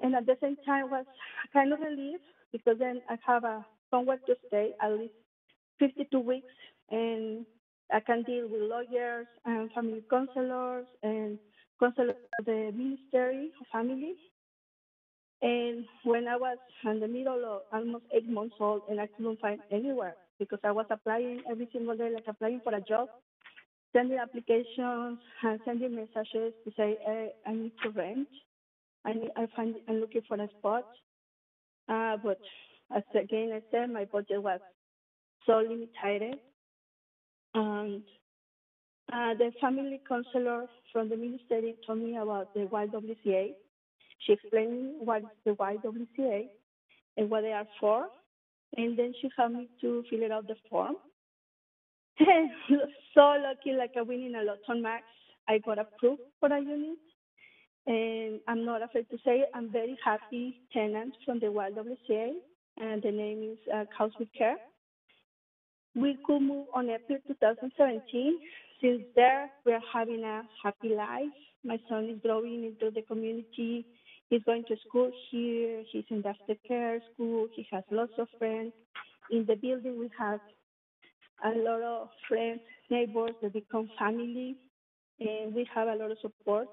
And at the same time, was kind of relief, because then I have somewhere to stay at least 52 weeks, and I can deal with lawyers and family counselors and counselors of the Ministry of Family. And when I was in the middle of almost 8 months old, and I couldn't find anywhere, because I was applying every single day, like applying for a job, sending applications and sending messages to say, hey, I need to rent. I'm looking for a spot. But as again I said, my budget was so limited. And the family counselor from the ministry told me about the YWCA. She explained what is the YWCA and what they are for. And then she helped me to fill out the form. So lucky, like I win in a lotto max, I got approved for a unit. And I'm not afraid to say I'm very happy tenant from the YWCA, and the name is House with Care. We could move on April 2017. Since there, we're having a happy life. My son is growing into the community. He's going to school here. He's in the aftercare school. He has lots of friends. In the building, we have a lot of friends, neighbors that become family, and we have a lot of support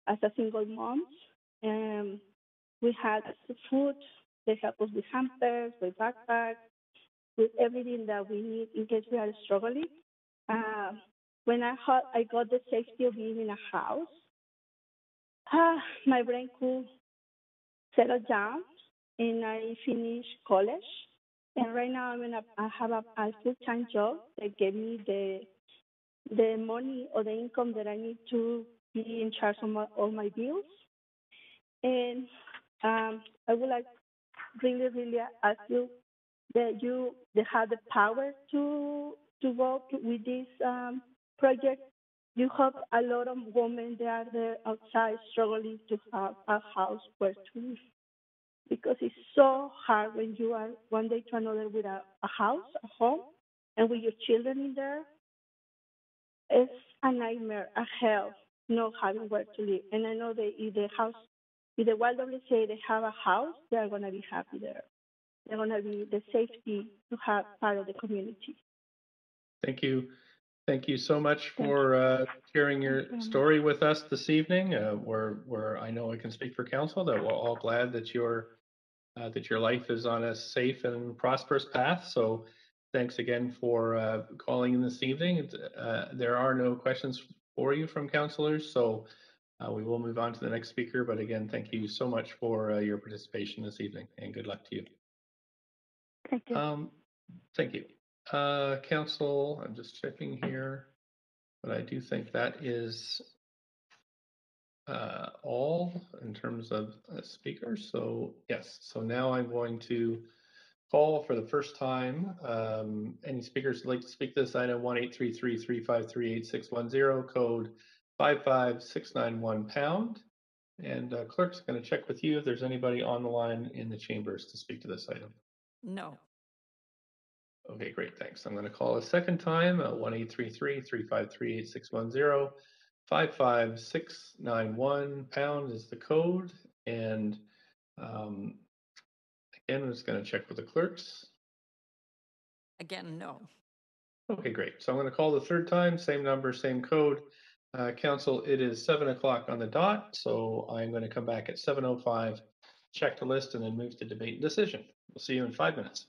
as a single mom. We had food. They help us with hampers, with backpacks, with everything that we need in case we are struggling. When I got the safety of being in a house, my brain could settle down, and I finished college. And right now I have a full-time job that gave me the money or the income that I need to be in charge of all my bills. And I would like really, really ask you that you have the power to work with this project. You have a lot of women that are there outside struggling to have a house where to live. Because it's so hard when you are one day to another with a house, a home, and with your children in there. It's a nightmare, a hell, not having where to live. And I know that if the YWCA, they have a house, they are going to be happy there. They're going to be the safety to have part of the community. Thank you. Thank you so much for sharing your story with us this evening. Where I know I can speak for council that we're all glad that your life is on a safe and prosperous path. So thanks again for calling in this evening. There are no questions for you from councilors, so we will move on to the next speaker. But again, thank you so much for your participation this evening, and good luck to you. Thank you. Thank you. Council, I'm just checking here, but I do think that is all in terms of speakers. So yes, so now I'm going to call for the first time any speakers who'd like to speak to this item 1-833-353-8610, code 55691#. And clerk's going to check with you if there's anybody on the line in the chambers to speak to this item. No. Okay, great, thanks. I'm going to call a second time, 1-833-353-8610. 55691# is the code. And again, I'm just going to check with the clerks. Again, no. Okay, great. So I'm going to call the third time, same number, same code. Council, it is 7 o'clock on the dot. So I'm going to come back at 7:05, check the list, and then move to debate and decision. We'll see you in 5 minutes.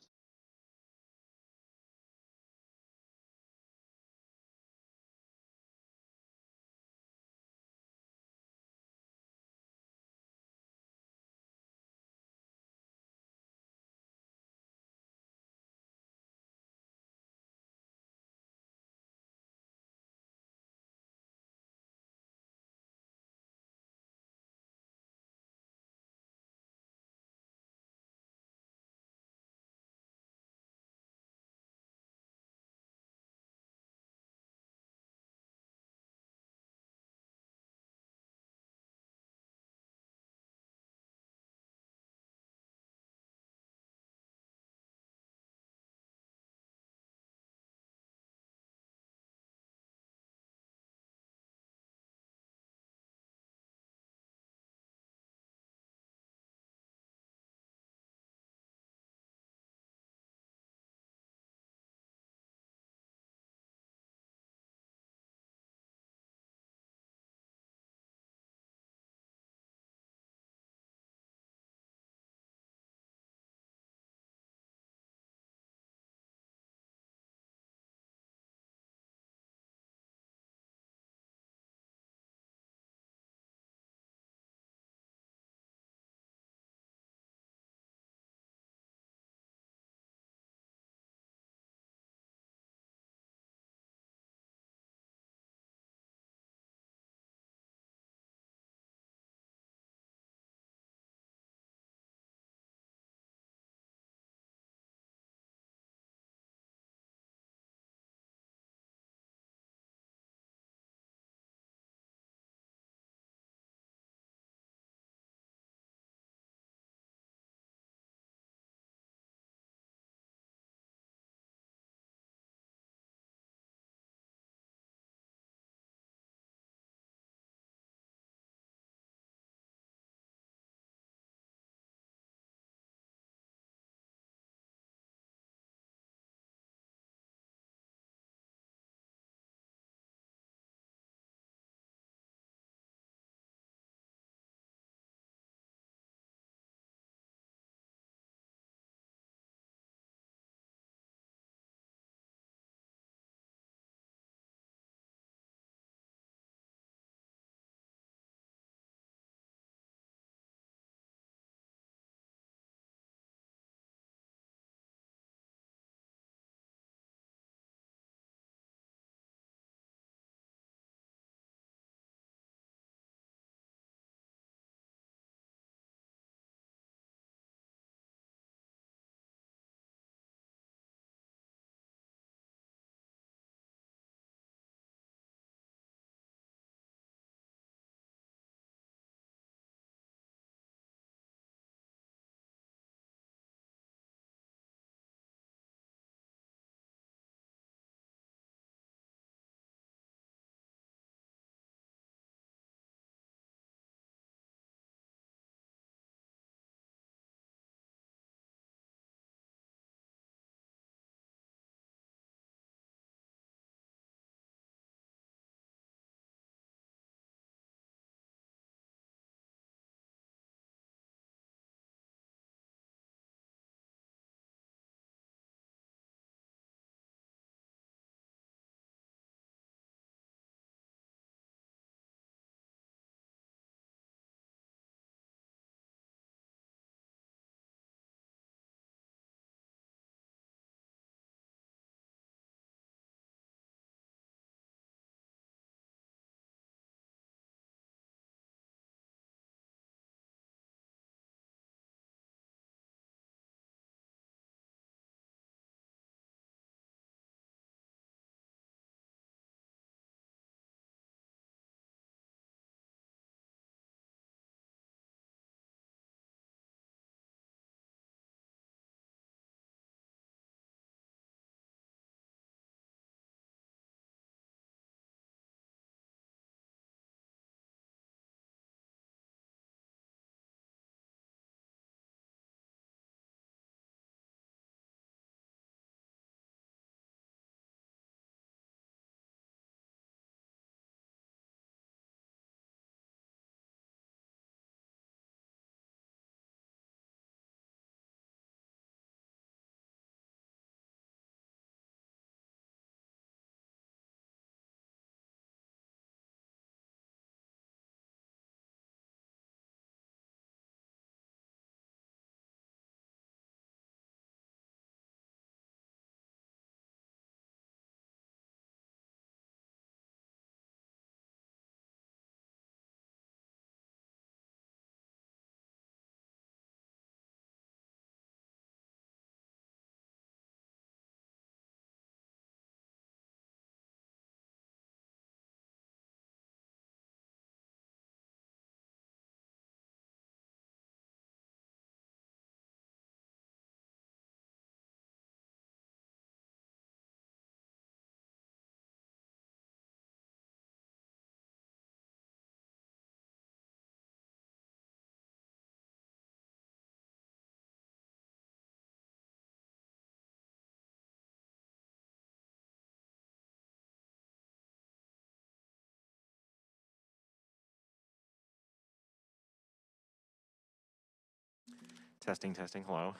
Testing, testing, hello.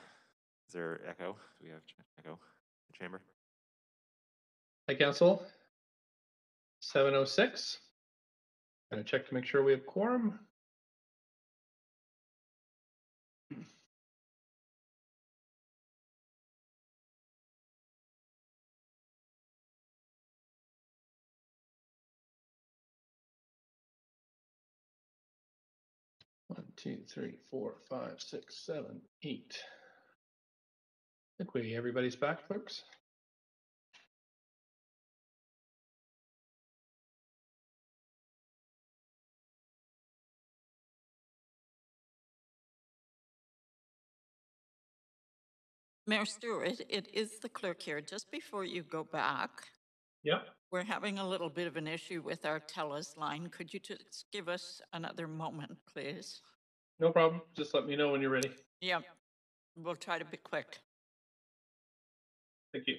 Is there echo? Do we have echo in the chamber? Hi, Council. 7:06. Gonna check to make sure we have quorum. One, two, three, four, five, six, 7, 8. I think everybody's back, folks. Mayor Stewart, it is the clerk here. Just before you go back, Yep. We're having a little bit of an issue with our TELUS line. Could you just give us another moment, please? No problem. Just let me know when you're ready. Yep. We'll try to be quick. Thank you.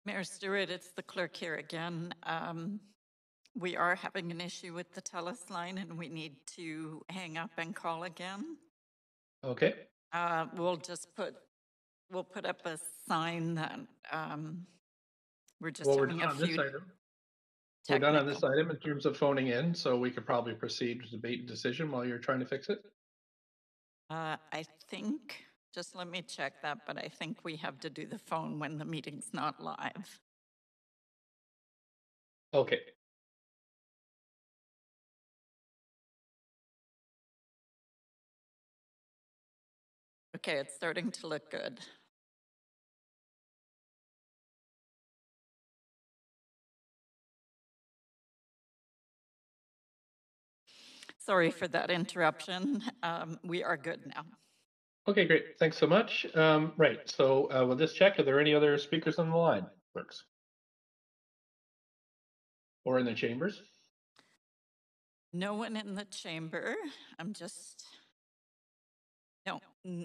Mayor Stewart, it's the clerk here again. We are having an issue with the TELUS line and we need to hang up and call again. Okay. We'll put up a sign that we're just having a few We're done on this item in terms of phoning in, so we could probably proceed to debate and decision while you're trying to fix it. I think, just let me check that, but I think we have to do the phone when the meeting's not live. Okay. Okay, it's starting to look good. Sorry for that interruption. We are good now. Okay, great. Thanks so much. Right, so we'll just check. Are there any other speakers on the line, clerks? Or in the chambers? No one in the chamber.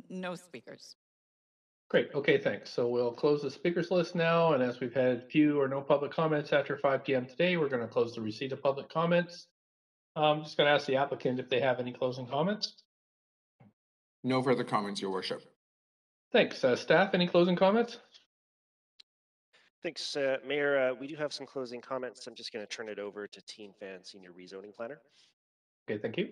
No speakers. Great. Okay, thanks. So we'll close the speakers list now. And as we've had few or no public comments after 5 p.m. today, we're going to close the receipt of public comments. I'm just going to ask the applicant if they have any closing comments. No further comments, Your Worship. Thanks. Staff, any closing comments? Thanks, Mayor. We do have some closing comments. I'm just going to turn it over to Teen Fan, Senior Rezoning Planner. Okay, thank you.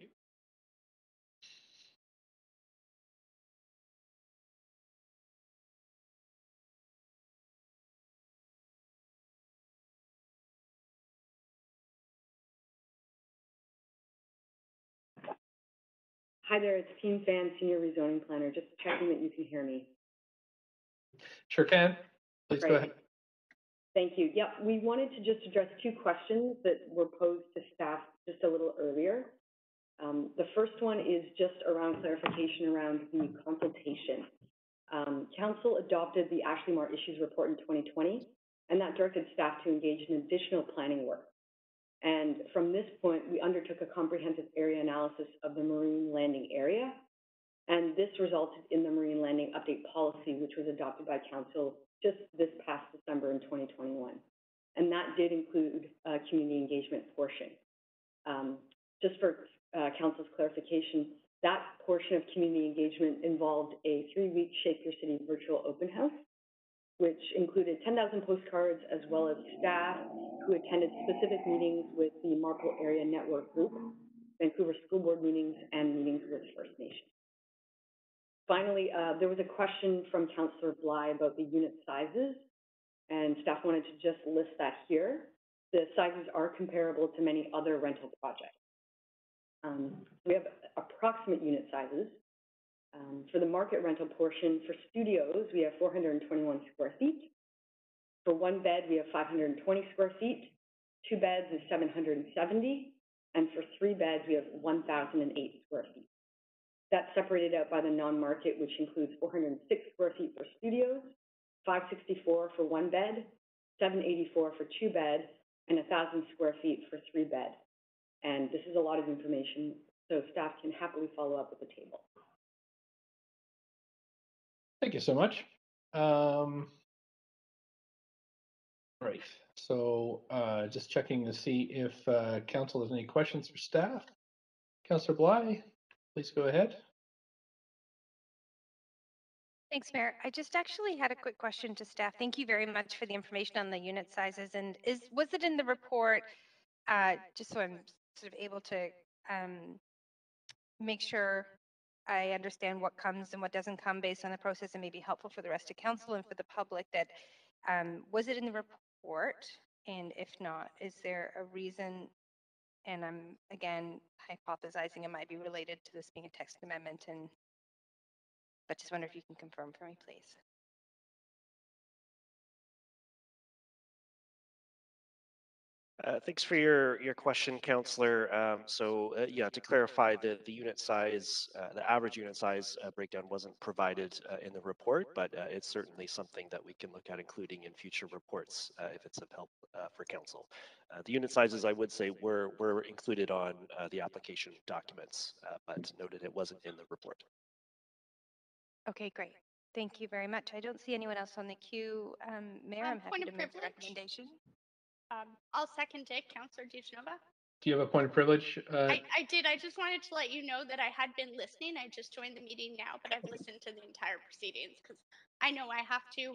Hi there, it's Teen Fan, Senior Rezoning Planner. Just checking that you can hear me. Sure can. Please go ahead. Thank you. Yeah, we wanted to just address two questions that were posed to staff just a little earlier. The first one is just around clarification around the consultation. Council adopted the Ashley Marr Issues Report in 2020, and that directed staff to engage in additional planning work. And from this point, we undertook a comprehensive area analysis of the marine landing area. And this resulted in the Marine Landing Update Policy, which was adopted by Council just this past December in 2021. And that did include a community engagement portion. Just for Council's clarification, that portion of community engagement involved a 3-week Shape Your City virtual open house, which included 10,000 postcards as well as staff who attended specific meetings with the Marpole Area Network Group, Vancouver School Board meetings, and meetings with First Nations. Finally, there was a question from Councillor Bly about the unit sizes, and staff wanted to just list that here. The sizes are comparable to many other rental projects. We have approximate unit sizes. For the market rental portion, for studios, we have 421 square feet. For 1 bed, we have 520 square feet. 2 beds is 770. And for 3 beds, we have 1,008 square feet. That's separated out by the non-market, which includes 406 square feet for studios, 564 for 1 bed, 784 for 2 bed, and 1,000 square feet for 3 bed. And this is a lot of information, so staff can happily follow up with the table. Thank you so much. Right, so just checking to see if council has any questions for staff. Councillor Bly, please go ahead. Thanks, Mayor. I just actually had a quick question to staff. Thank you very much for the information on the unit sizes. And was it in the report, just so I'm sort of able to make sure I understand what comes and what doesn't come based on the process and may be helpful for the rest of council and for the public, that was it in the report? And if not, is there a reason? And I'm, again, hypothesizing it might be related to this being a text amendment, but just wonder if you can confirm for me, please. Thanks for your question, Councillor. Yeah, to clarify, the unit size, the average unit size breakdown wasn't provided in the report, but it's certainly something that we can look at including in future reports if it's of help for Council. The unit sizes, I would say, were included on the application documents, but noted it wasn't in the report. Okay, great. Thank you very much. I don't see anyone else on the queue. Mayor, I'm happy to move the recommendation. I'll second it, Councillor DeGenova. Do you have a point of privilege? I did. I just wanted to let you know that I had been listening. I just joined the meeting now, but I've listened to the entire proceedings because I know I have to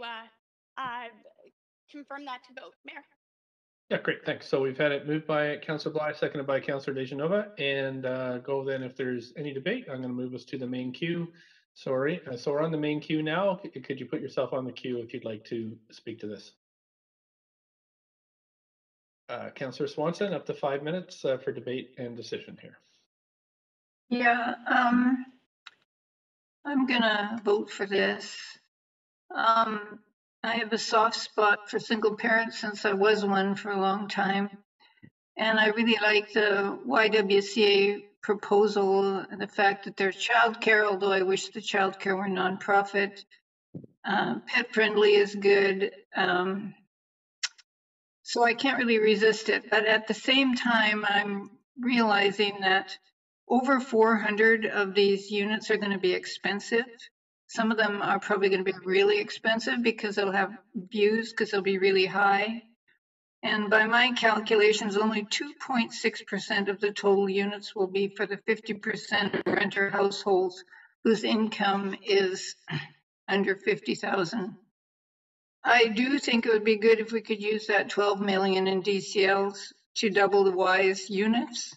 confirm that to vote, Mayor. Yeah, great, thanks. So we've had it moved by Councillor Bly, seconded by Councillor DeGenova, and go then if there's any debate. I'm going to move us to the main queue. Sorry, so we're on the main queue now. Could you put yourself on the queue if you'd like to speak to this? Councillor Swanson, up to 5 minutes for debate and decision here. Yeah, I'm gonna vote for this. I have a soft spot for single parents since I was one for a long time. And I really like the YWCA proposal and the fact that there's childcare, although I wish the childcare were nonprofit. Pet friendly is good. So I can't really resist it. But at the same time, I'm realizing that over 400 of these units are going to be expensive. Some of them are probably going to be really expensive because they'll have views because they'll be really high. And by my calculations, only 2.6% of the total units will be for the 50% of renter households whose income is under 50,000. I do think it would be good if we could use that 12 million in DCLs to double the WISE units.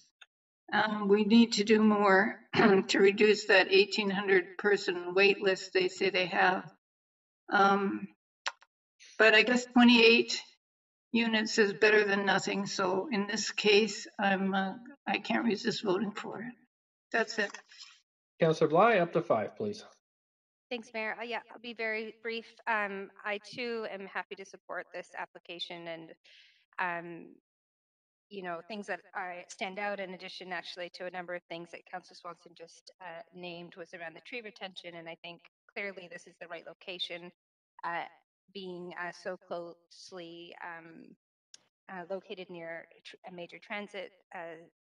We need to do more to reduce that 1,800 person wait list they say they have. But I guess 28 units is better than nothing. So in this case, I can't resist voting for it. That's it. Councillor Bly, up to 5, please. Thanks, Mayor. Yeah, I'll be very brief. I too am happy to support this application, and you know, things that stand out in addition actually to a number of things that Councillor Swanson just named was around the tree retention, and I think clearly this is the right location, being so closely located near a major transit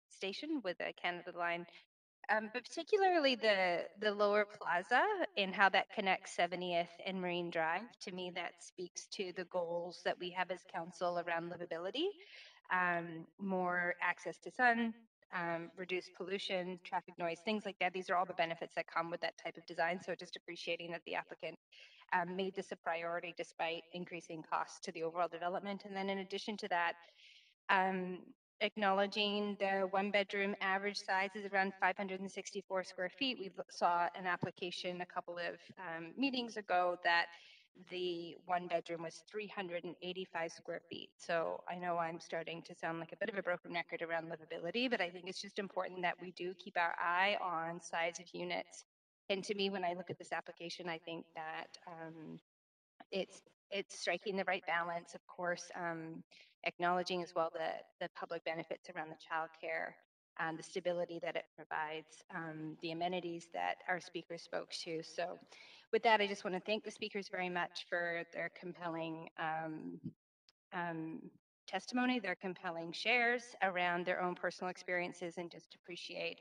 station with a Canada Line, but particularly the Lower Plaza and how that connects 70th and Marine Drive. To me, that speaks to the goals that we have as council around livability, more access to sun, reduce pollution, traffic noise, things like that. These are all the benefits that come with that type of design. So just appreciating that the applicant made this a priority despite increasing costs to the overall development. And then in addition to that, acknowledging the one bedroom average size is around 564 square feet. We saw an application a couple of meetings ago that the one bedroom was 385 square feet. So I know I'm starting to sound like a bit of a broken record around livability, but I think it's just important that we do keep our eye on size of units. And to me, when I look at this application, I think that it's striking the right balance, of course, acknowledging as well the public benefits around the childcare, the stability that it provides, the amenities that our speaker spoke to. So with that, I just want to thank the speakers very much for their compelling testimony, their compelling shares around their own personal experiences, and just appreciate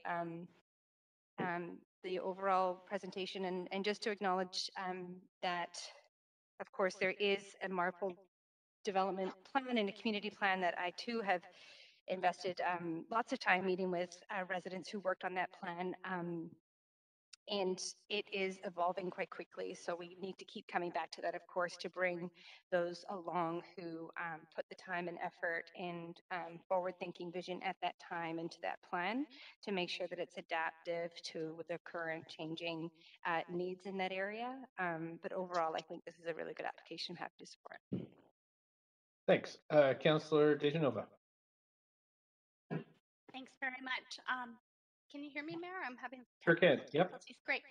the overall presentation, and just to acknowledge that, of course, there is a MARPL development plan and a community plan that I too have invested lots of time meeting with residents who worked on that plan. And it is evolving quite quickly. So we need to keep coming back to that, of course, to bring those along who put the time and effort and forward-thinking vision at that time into that plan to make sure that it's adaptive to the current changing needs in that area. But overall, I think this is a really good application. I'm happy to support it. Thanks. Councillor DeGenova. Thanks very much. Can you hear me, Mayor? I'm having sure can. Yep. Great.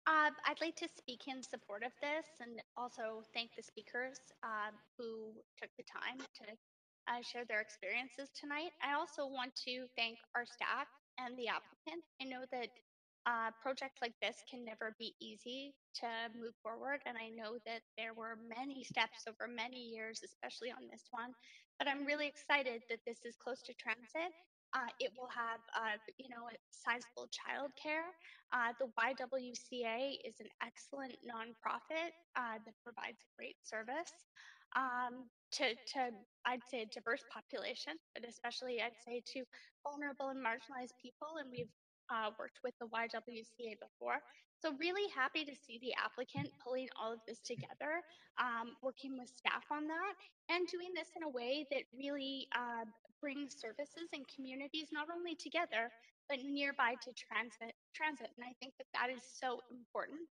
I'd like to speak in support of this and also thank the speakers who took the time to share their experiences tonight. I also want to thank our staff and the applicant. I know that projects like this can never be easy to move forward, and I know that there were many steps over many years, especially on this one, but I'm really excited that this is close to transit. It will have, a sizable childcare. The YWCA is an excellent nonprofit that provides great service to I'd say, a diverse population, but especially I'd say to vulnerable and marginalized people. And we've worked with the YWCA before. So really happy to see the applicant pulling all of this together, working with staff on that, and doing this in a way that really brings services and communities not only together, but nearby to transit. And I think that that is so important,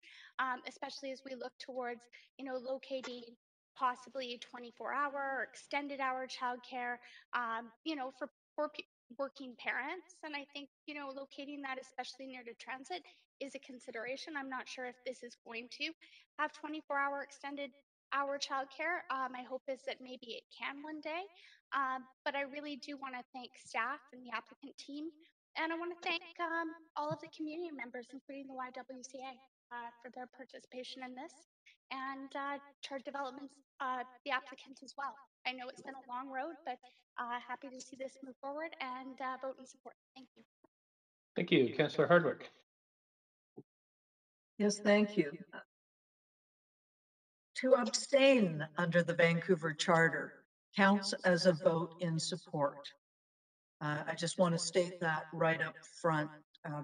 especially as we look towards, locating possibly 24-hour or extended hour childcare, for working parents. And I think, locating that, especially near to transit, is a consideration. I'm not sure if this is going to have 24-hour extended hour childcare. My hope is that maybe it can one day. But I really do want to thank staff and the applicant team. And I want to thank all of the community members, including the YWCA, for their participation in this. And Chart Developments, the applicants as well. I know it's been a long road, but happy to see this move forward and vote in support. Thank you. Thank you. Councillor Hardwick. Yes, thank you. To abstain under the Vancouver Charter counts as a vote in support. I just want to state that right up front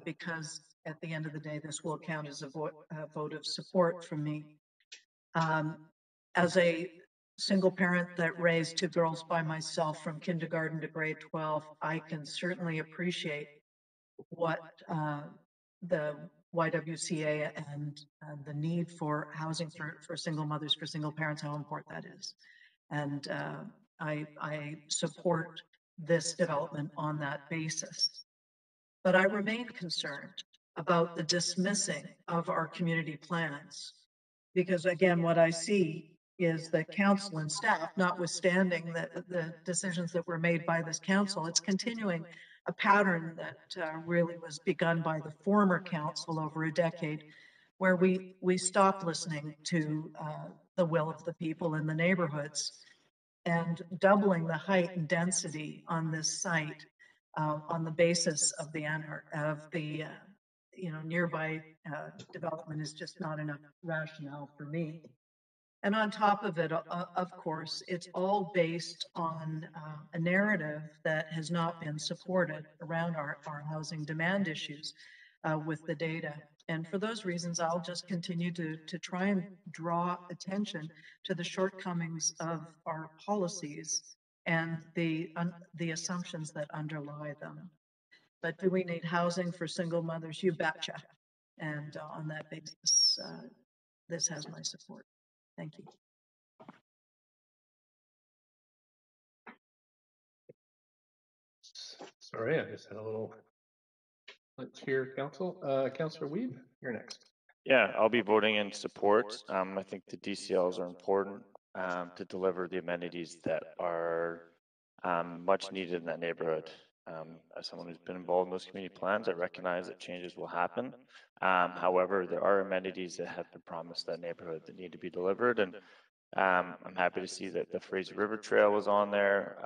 because at the end of the day, this will count as a vote of support from me. As a single parent that raised two girls by myself from kindergarten to grade 12, I can certainly appreciate what the YWCA and the need for housing for single mothers, for single parents, how important that is. And I support this development on that basis. But I remain concerned about the dismissing of our community plans. Because again, what I see is the council and staff, notwithstanding the decisions that were made by this council, it's continuing a pattern that really was begun by the former council over a decade, where we stopped listening to the will of the people in the neighborhoods. and doubling the height and density on this site on the basis of the nearby development is just not enough rationale for me. And on top of it, of course, it's all based on a narrative that has not been supported around our housing demand issues with the data. And for those reasons, I'll just continue to try and draw attention to the shortcomings of our policies and the assumptions that underlie them. But do we need housing for single mothers? You betcha. And on that basis, this has my support. Thank you. Sorry, I just had a little glitch here, Council. Councillor Wiebe, you're next. Yeah, I'll be voting in support. I think the DCLs are important to deliver the amenities that are much needed in that neighborhood. As someone who's been involved in those community plans, I recognize that changes will happen. However, there are amenities that have been promised that neighborhood that need to be delivered, and I'm happy to see that the Fraser River Trail was on there,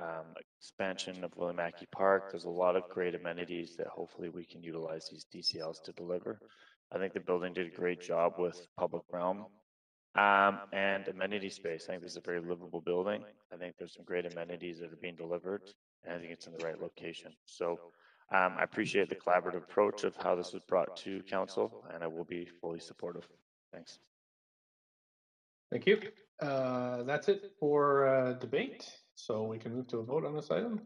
expansion of William Mackey Park. There's a lot of great amenities that hopefully we can utilize these DCLs to deliver. I think the building did a great job with public realm and amenity space. I think this is a very livable building. I think there's some great amenities that are being delivered, and I think it's in the right location. So I appreciate the collaborative approach of how this was brought to council, and I will be fully supportive. Thanks. Thank you. That's it for debate. So we can move to a vote on this item.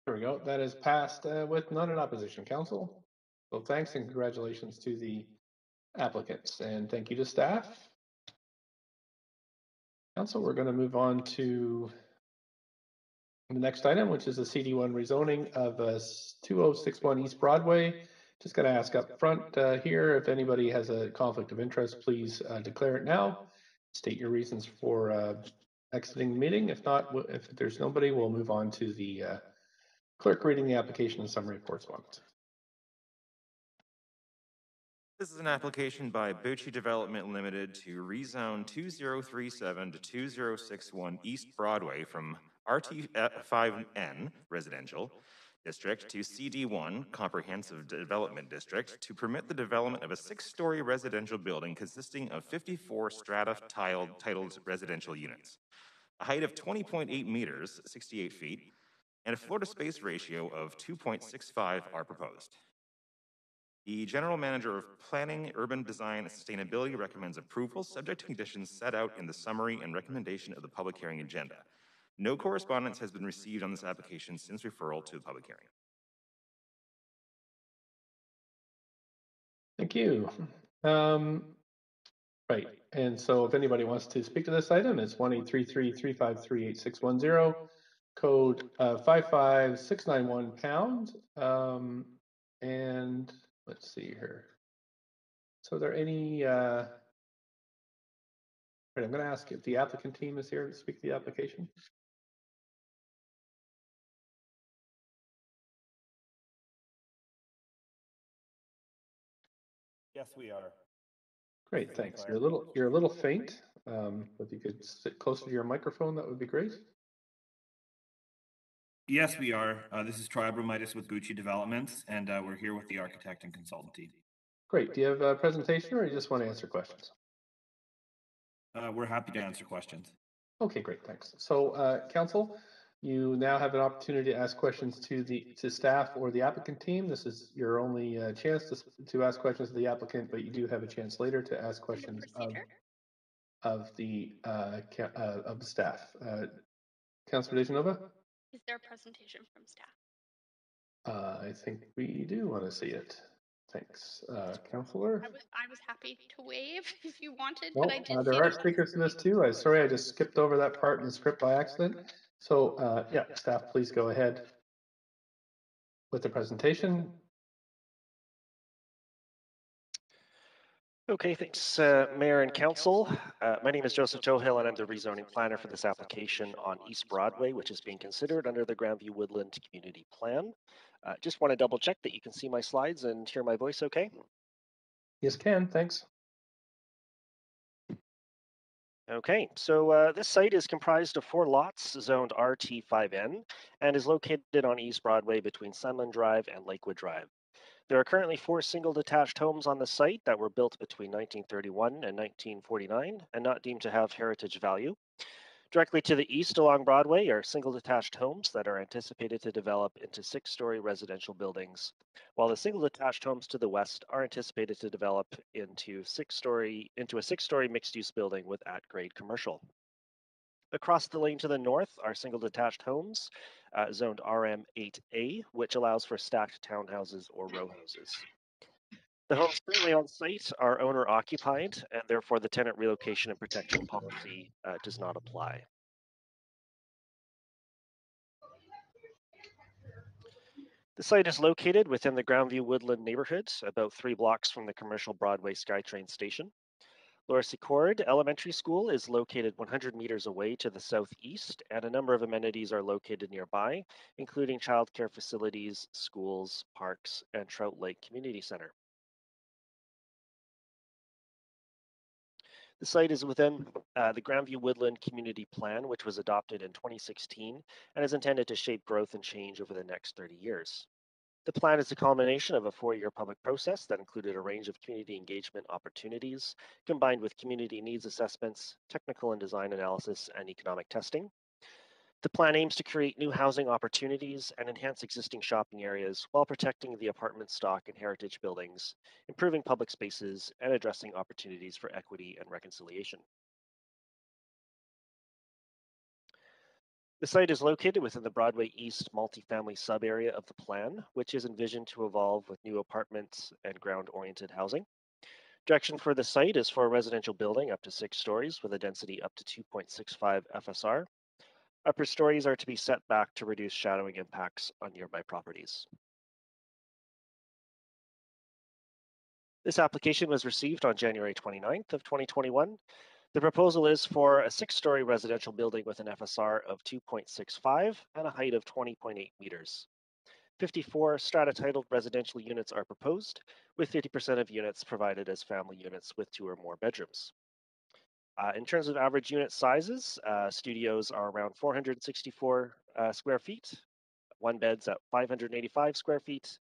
There we go. That is passed with none in opposition, Council. So thanks and congratulations to the applicants, and thank you to staff. Council, we're going to move on to the next item, which is a CD1 rezoning of 2061 East Broadway. Just going to ask up front here, if anybody has a conflict of interest, please declare it now. State your reasons for exiting the meeting. If not, if there's nobody, we'll move on to the clerk reading the application and summary correspondence. This is an application by Bucci Development Limited to rezone 2037 to 2061 East Broadway from RT5N Residential District to CD1 Comprehensive Development District to permit the development of a 6-story residential building consisting of 54 strata-titled residential units. A height of 20.8 meters, 68 feet, and a floor-to-space ratio of 2.65 are proposed. The General Manager of Planning, Urban Design, and Sustainability recommends approval subject to conditions set out in the summary and recommendation of the public hearing agenda. No correspondence has been received on this application since referral to the public hearing. Thank you. Right, and so if anybody wants to speak to this item, it's 1-833-353-8610. Code 55691 pound. And let's see here. So are there any, right, I'm going to ask if the applicant team is here to speak to the application. Yes, we are. Great, thanks. You're a little faint. If you could sit closer to your microphone, that would be great. Yes, we are. This is Troy Abramaitis with Bucci Developments, and we're here with the architect and consultant team. Great. Do you have a presentation, or you just want to answer questions? We're happy to answer questions. Okay, great. Thanks. So, Council, you now have an opportunity to ask questions to staff or the applicant team. This is your only chance to ask questions to the applicant, but you do have a chance later to ask questions of the staff. Councilor DeGenova? Is there a presentation from staff? I think we do want to see it. Thanks, Councillor. I was happy to waive if you wanted, Well, but I did there see are speakers to this too. Sorry, I just skipped over that part in the script by accident. So, yeah, staff, please go ahead with the presentation. Okay, thanks, Mayor and Council. My name is Joseph Tohill, and I'm the rezoning planner for this application on East Broadway, which is being considered under the Grandview Woodland Community Plan. Just want to double check that you can see my slides and hear my voice okay? Yes, can. Thanks. Okay, so this site is comprised of 4 lots zoned RT5N and is located on East Broadway between Sunland Drive and Lakewood Drive. There are currently 4 single detached homes on the site that were built between 1931 and 1949 and not deemed to have heritage value. Directly to the east along Broadway are single detached homes that are anticipated to develop into 6-story residential buildings, while the single detached homes to the west are anticipated to develop into a 6-story mixed-use building with at-grade commercial. Across the lane to the north are single detached homes zoned RM8A, which allows for stacked townhouses or row houses. The homes currently on site are owner occupied, and therefore the tenant relocation and protection policy does not apply. The site is located within the Grandview Woodland neighborhood, about 3 blocks from the commercial Broadway SkyTrain station. Laura Secord Elementary School is located 100 meters away to the southeast, and a number of amenities are located nearby, including childcare facilities, schools, parks, and Trout Lake Community Center. The site is within the Grandview Woodland Community Plan, which was adopted in 2016 and is intended to shape growth and change over the next 30 years. The plan is a culmination of a 4-year public process that included a range of community engagement opportunities, combined with community needs assessments, technical and design analysis, and economic testing. The plan aims to create new housing opportunities and enhance existing shopping areas while protecting the apartment stock and heritage buildings, improving public spaces, and addressing opportunities for equity and reconciliation. The site is located within the Broadway East multifamily sub-area of the plan, which is envisioned to evolve with new apartments and ground-oriented housing. Direction for the site is for a residential building up to 6 stories with a density up to 2.65 FSR. Upper stories are to be set back to reduce shadowing impacts on nearby properties. This application was received on January 29th of 2021. The proposal is for a 6-story residential building with an FSR of 2.65 and a height of 20.8 meters. 54 strata-titled residential units are proposed, with 50% of units provided as family units with 2 or more bedrooms. In terms of average unit sizes, studios are around 464 square feet, 1 beds at 585 square feet,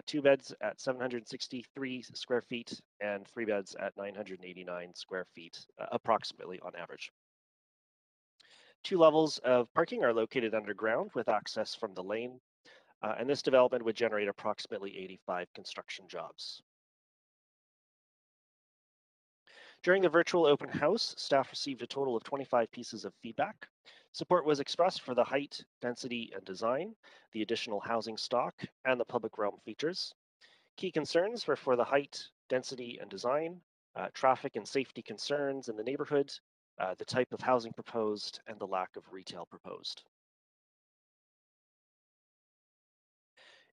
2 beds at 763 square feet, and 3 beds at 989 square feet, approximately on average. 2 levels of parking are located underground with access from the lane, and this development would generate approximately 85 construction jobs. During the virtual open house, staff received a total of 25 pieces of feedback. Support was expressed for the height, density, and design, the additional housing stock, and the public realm features. Key concerns were for the height, density, and design, traffic and safety concerns in the neighborhood, the type of housing proposed, and the lack of retail proposed.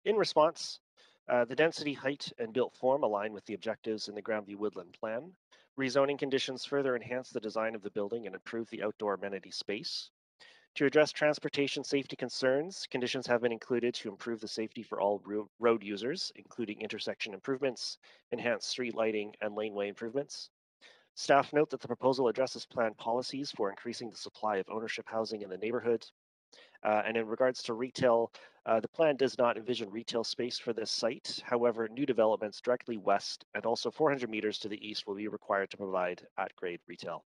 In response, the density, height, and built form align with the objectives in the Grandview Woodland Plan. Rezoning conditions further enhance the design of the building and improve the outdoor amenity space. To address transportation safety concerns, conditions have been included to improve the safety for all road users, including intersection improvements, enhanced street lighting, and laneway improvements. Staff note that the proposal addresses plan policies for increasing the supply of ownership housing in the neighborhood. And in regards to retail, the plan does not envision retail space for this site. However, new developments directly west and also 400 meters to the east will be required to provide at-grade retail.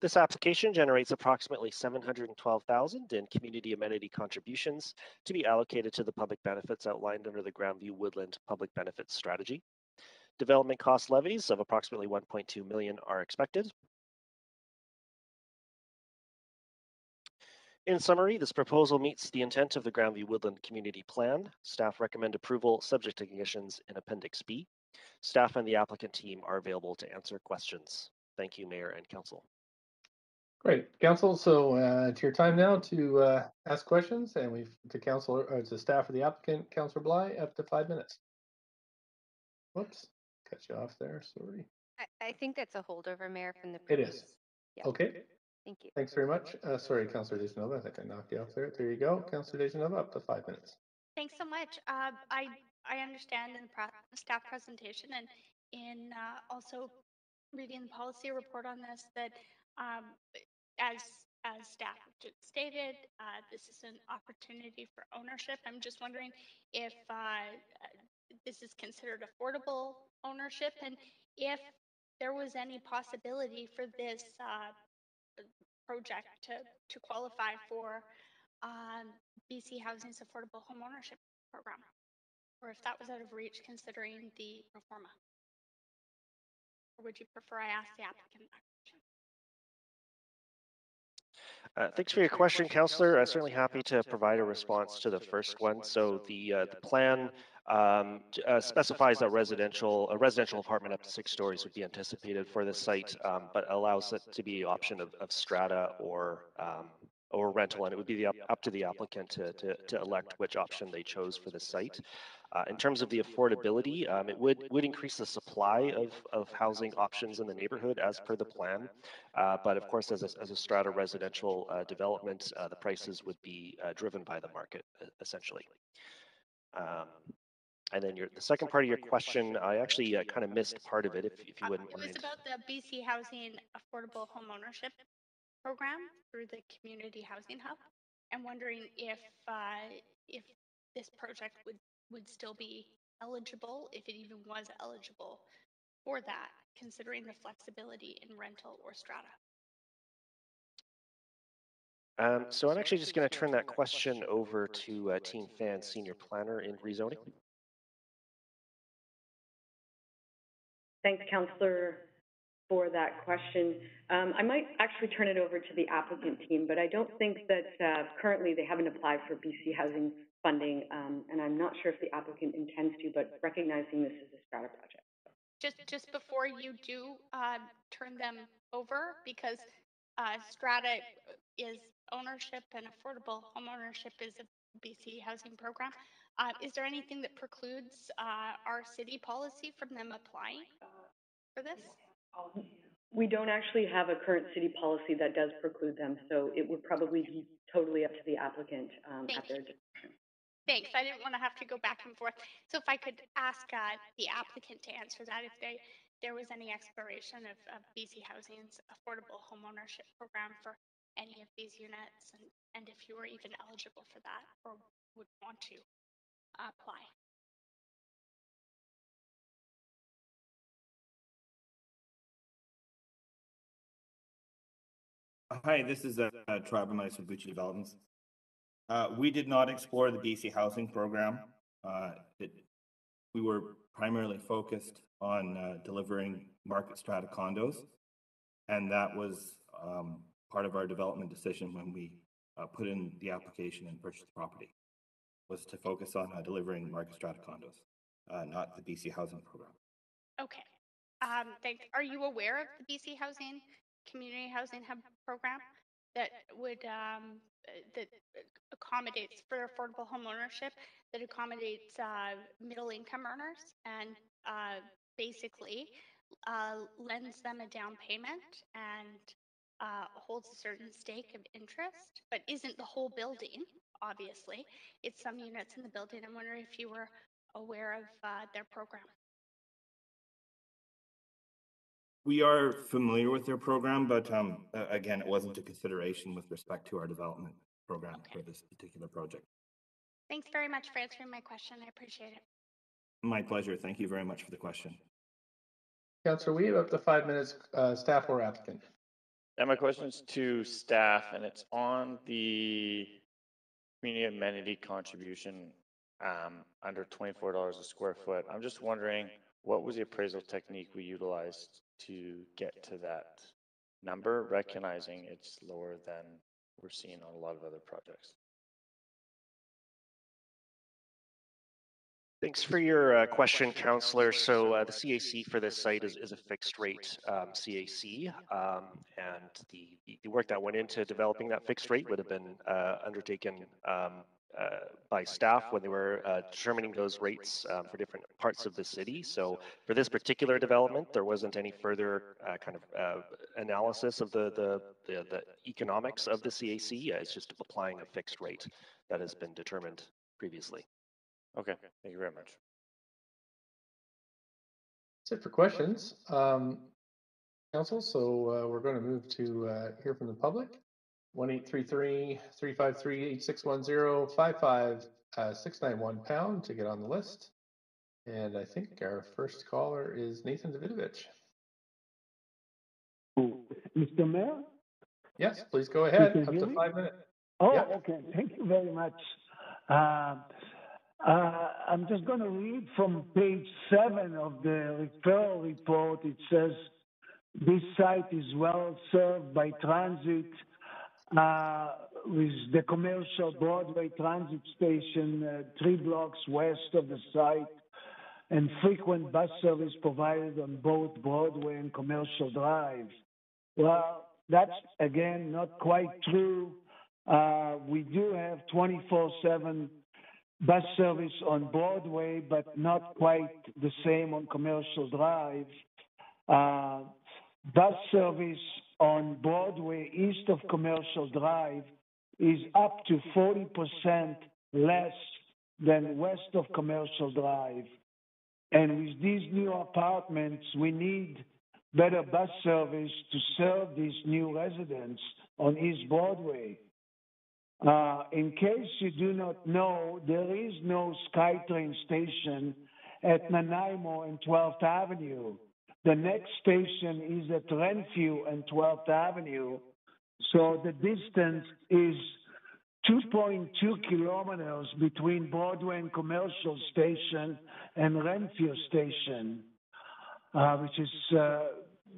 This application generates approximately $712,000 in community amenity contributions to be allocated to the public benefits outlined under the Grandview Woodland Public Benefits Strategy. Development cost levies of approximately $1.2 million are expected. In summary, this proposal meets the intent of the Grandview Woodland Community Plan. Staff recommend approval subject to conditions in Appendix B. Staff and the applicant team are available to answer questions. Thank you, Mayor and Council. Great, Council. So it's your time now to ask questions, and to staff of the applicant, Councilor Bly, up to 5 minutes. Whoops, cut you off there, sorry. I think that's a holdover, Mayor, from the It previous. is. Yeah. Okay. Thank you. Thanks very much. Sorry, Councillor Dejanova, I think I knocked you off there. There you go. Councillor Dejanova, up to 5 minutes. Thanks so much. I understand in the staff presentation and in also reading the policy report on this that as staff stated, this is an opportunity for ownership. I'm just wondering if this is considered affordable ownership and if there was any possibility for this project to qualify for BC Housing's Affordable Home Ownership Program, or if that was out of reach considering the pro forma. Or would you prefer I ask the applicant that question? Thanks for your question, Councillor. I'm certainly happy to provide a response to the first one. So the plan specifies that a residential apartment up to 6 stories would be anticipated for this site, but allows it to be an option of strata or rental, and it would be up to the applicant to elect which option they chose for the site. In terms of the affordability, it would increase the supply of housing options in the neighborhood as per the plan. But of course, as a strata residential development, the prices would be driven by the market, essentially. And then the second part of your question, I actually kind of missed part of it, if you wouldn't mind. It was about the BC Housing Affordable Home Ownership Program through the Community Housing Hub. I'm wondering if this project would still be eligible, if it even was eligible for that, considering the flexibility in rental or strata. So I'm actually just going to turn that question over to Team Fan, Senior Planner in Rezoning. Thanks, Councillor, for that question. I might actually turn it over to the applicant team, but I don't think that currently they haven't applied for BC Housing funding, and I'm not sure if the applicant intends to, but recognizing this is a strata project. Just before you do turn them over, because strata is ownership and affordable home ownership is a BC housing program. Is there anything that precludes our city policy from them applying for this? We don't actually have a current city policy that does preclude them, so it would probably be totally up to the applicant at their discretion. Thanks. I didn't want to have to go back and forth. So if I could ask the applicant to answer that, if there was any exploration of BC Housing's affordable home ownership program for any of these units, and if you were even eligible for that or would want to apply. Hi, this is Tribal Mice with Gucci Developments. We did not explore the BC housing program. We were primarily focused on delivering market strata condos, and that was part of our development decision when we put in the application and purchased the property, was to focus on delivering market strata condos, not the BC housing program. Okay. Thanks. Are you aware of the BC Housing Community Housing Hub program that would that accommodates for affordable home ownership, that accommodates middle income earners and basically lends them a down payment and holds a certain stake of interest, but isn't the whole building, obviously. It's some units in the building. I'm wondering if you were aware of their program. We are familiar with their program, but again, it wasn't a consideration with respect to our development program for this particular project. Thanks very much for answering my question. I appreciate it. My pleasure. Thank you very much for the question. Councillor, we have up to 5 minutes, staff or applicant. Yeah, my question is to staff, and it's on the community amenity contribution under $24 a square foot. I'm just wondering, what was the appraisal technique we utilized to get to that number, recognizing it's lower than we're seeing on a lot of other projects? Thanks for your question, Councillor. So the CAC for this site is a fixed rate CAC, and the work that went into developing that fixed rate would have been undertaken by staff when they were determining those rates for different parts of the city. So for this particular development, there wasn't any further kind of analysis of the economics of the CAC. It's just applying a fixed rate that has been determined previously. Okay, thank you very much. That's it for questions, Council. So we're going to move to hear from the public. 1-833-353-8610, 55691 to get on the list. And I think our first caller is Nathan Davidovich. Mr. Mayor? Yes, please go ahead. Up to 5 minutes. Oh, yeah. Okay. Thank you very much. I'm just going to read from page 7 of the referral report. It says, this site is well served by transit with the commercial Broadway transit station 3 blocks west of the site and frequent bus service provided on both Broadway and Commercial Drive. Well, that's, again, not quite true. We do have 24/7 bus service on Broadway, but not quite the same on Commercial Drive. Bus service on Broadway east of Commercial Drive is up to 40% less than west of Commercial Drive. And with these new apartments, we need better bus service to serve these new residents on East Broadway. In case you do not know, there is no SkyTrain station at Nanaimo and 12th Avenue. The next station is at Renfrew and 12th Avenue. So the distance is 2.2 kilometers between Broadway and Commercial Station and Renfrew Station, which is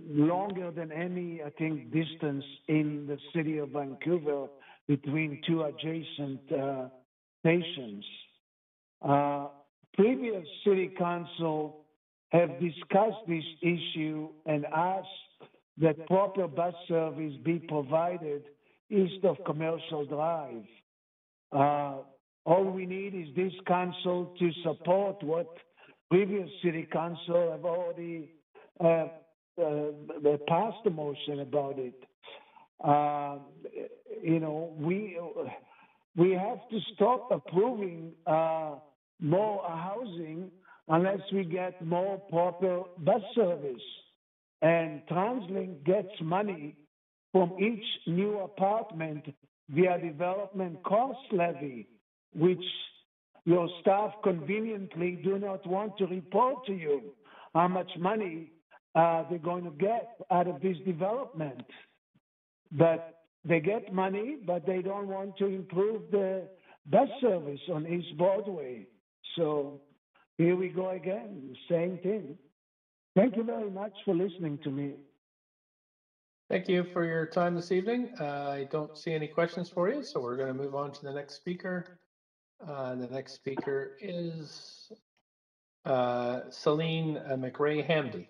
longer than any, I think, distance in the city of Vancouver between two adjacent stations. Previous city council have discussed this issue and asked that proper bus service be provided east of Commercial Drive. All we need is this council to support what previous city council have already passed a motion about it. We have to stop approving more housing unless we get more proper bus service. And TransLink gets money from each new apartment via development cost levy, which your staff conveniently do not want to report to you how much money they're going to get out of this development. But they get money, but they don't want to improve the bus service on East Broadway. So here we go again, same thing. Thank you very much for listening to me. Thank you for your time this evening. I don't see any questions for you, so we're going to move on to the next speaker. The next speaker is Celine McRae-Hamdy.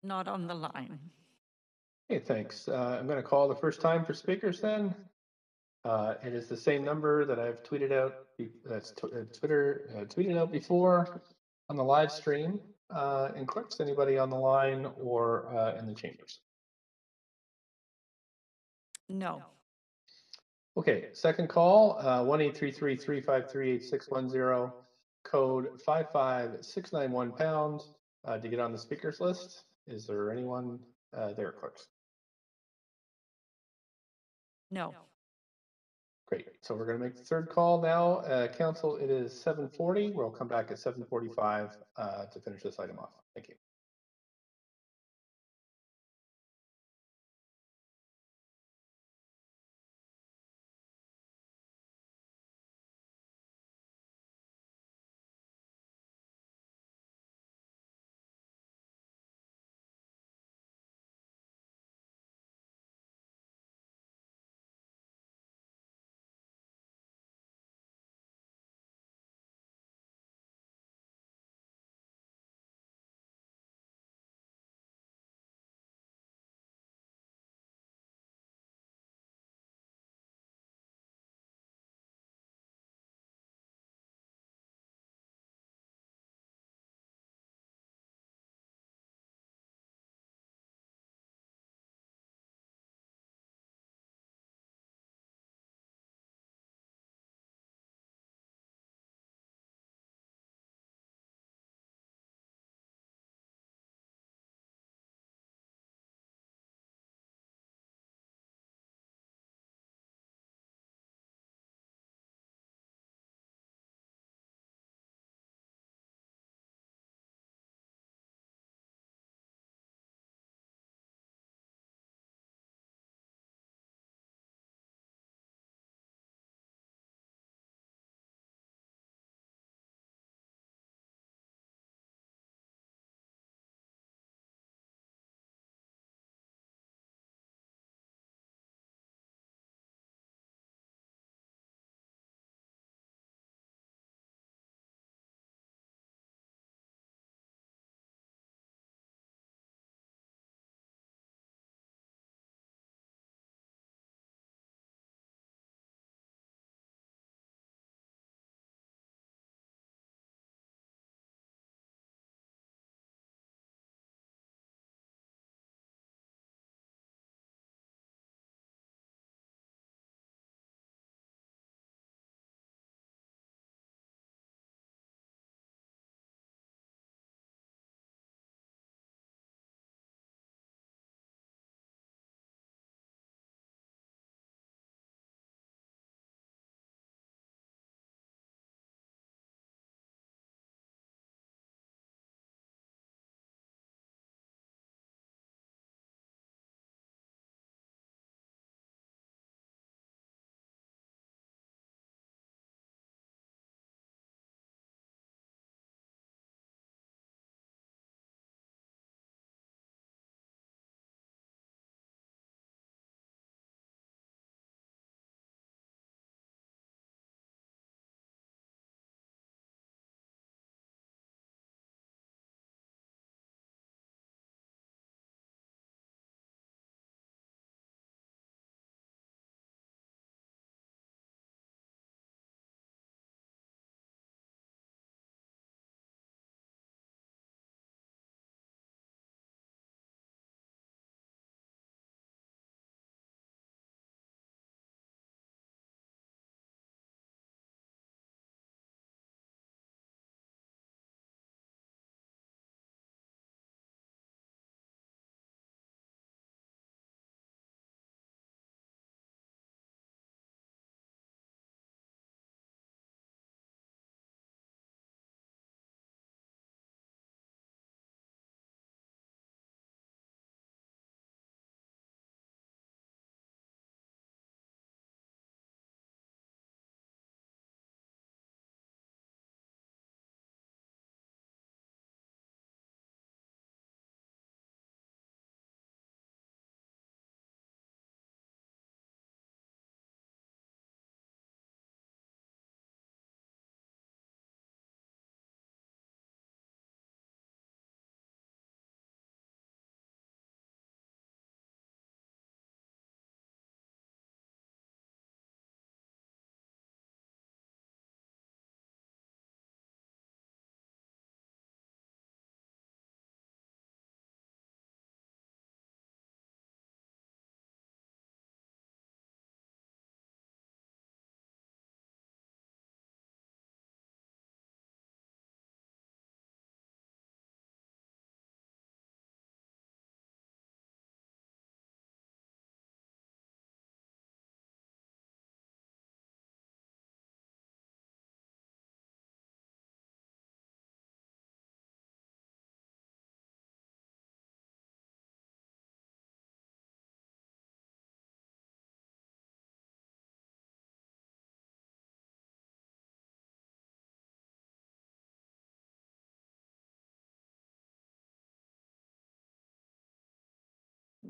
Not on the line. Okay, thanks. I'm going to call the first time for speakers then. It is the same number that I've tweeted out. That's tweeted out before on the live stream. And clicks anybody on the line or in the chambers. No. Okay, second call, 1-833-353-8610, code 55691 # to get on the speakers list. Is there anyone there, clerks? No. Great. So we're going to make the third call now. Council, it is 7:40. We'll come back at 7:45 to finish this item off. Thank you.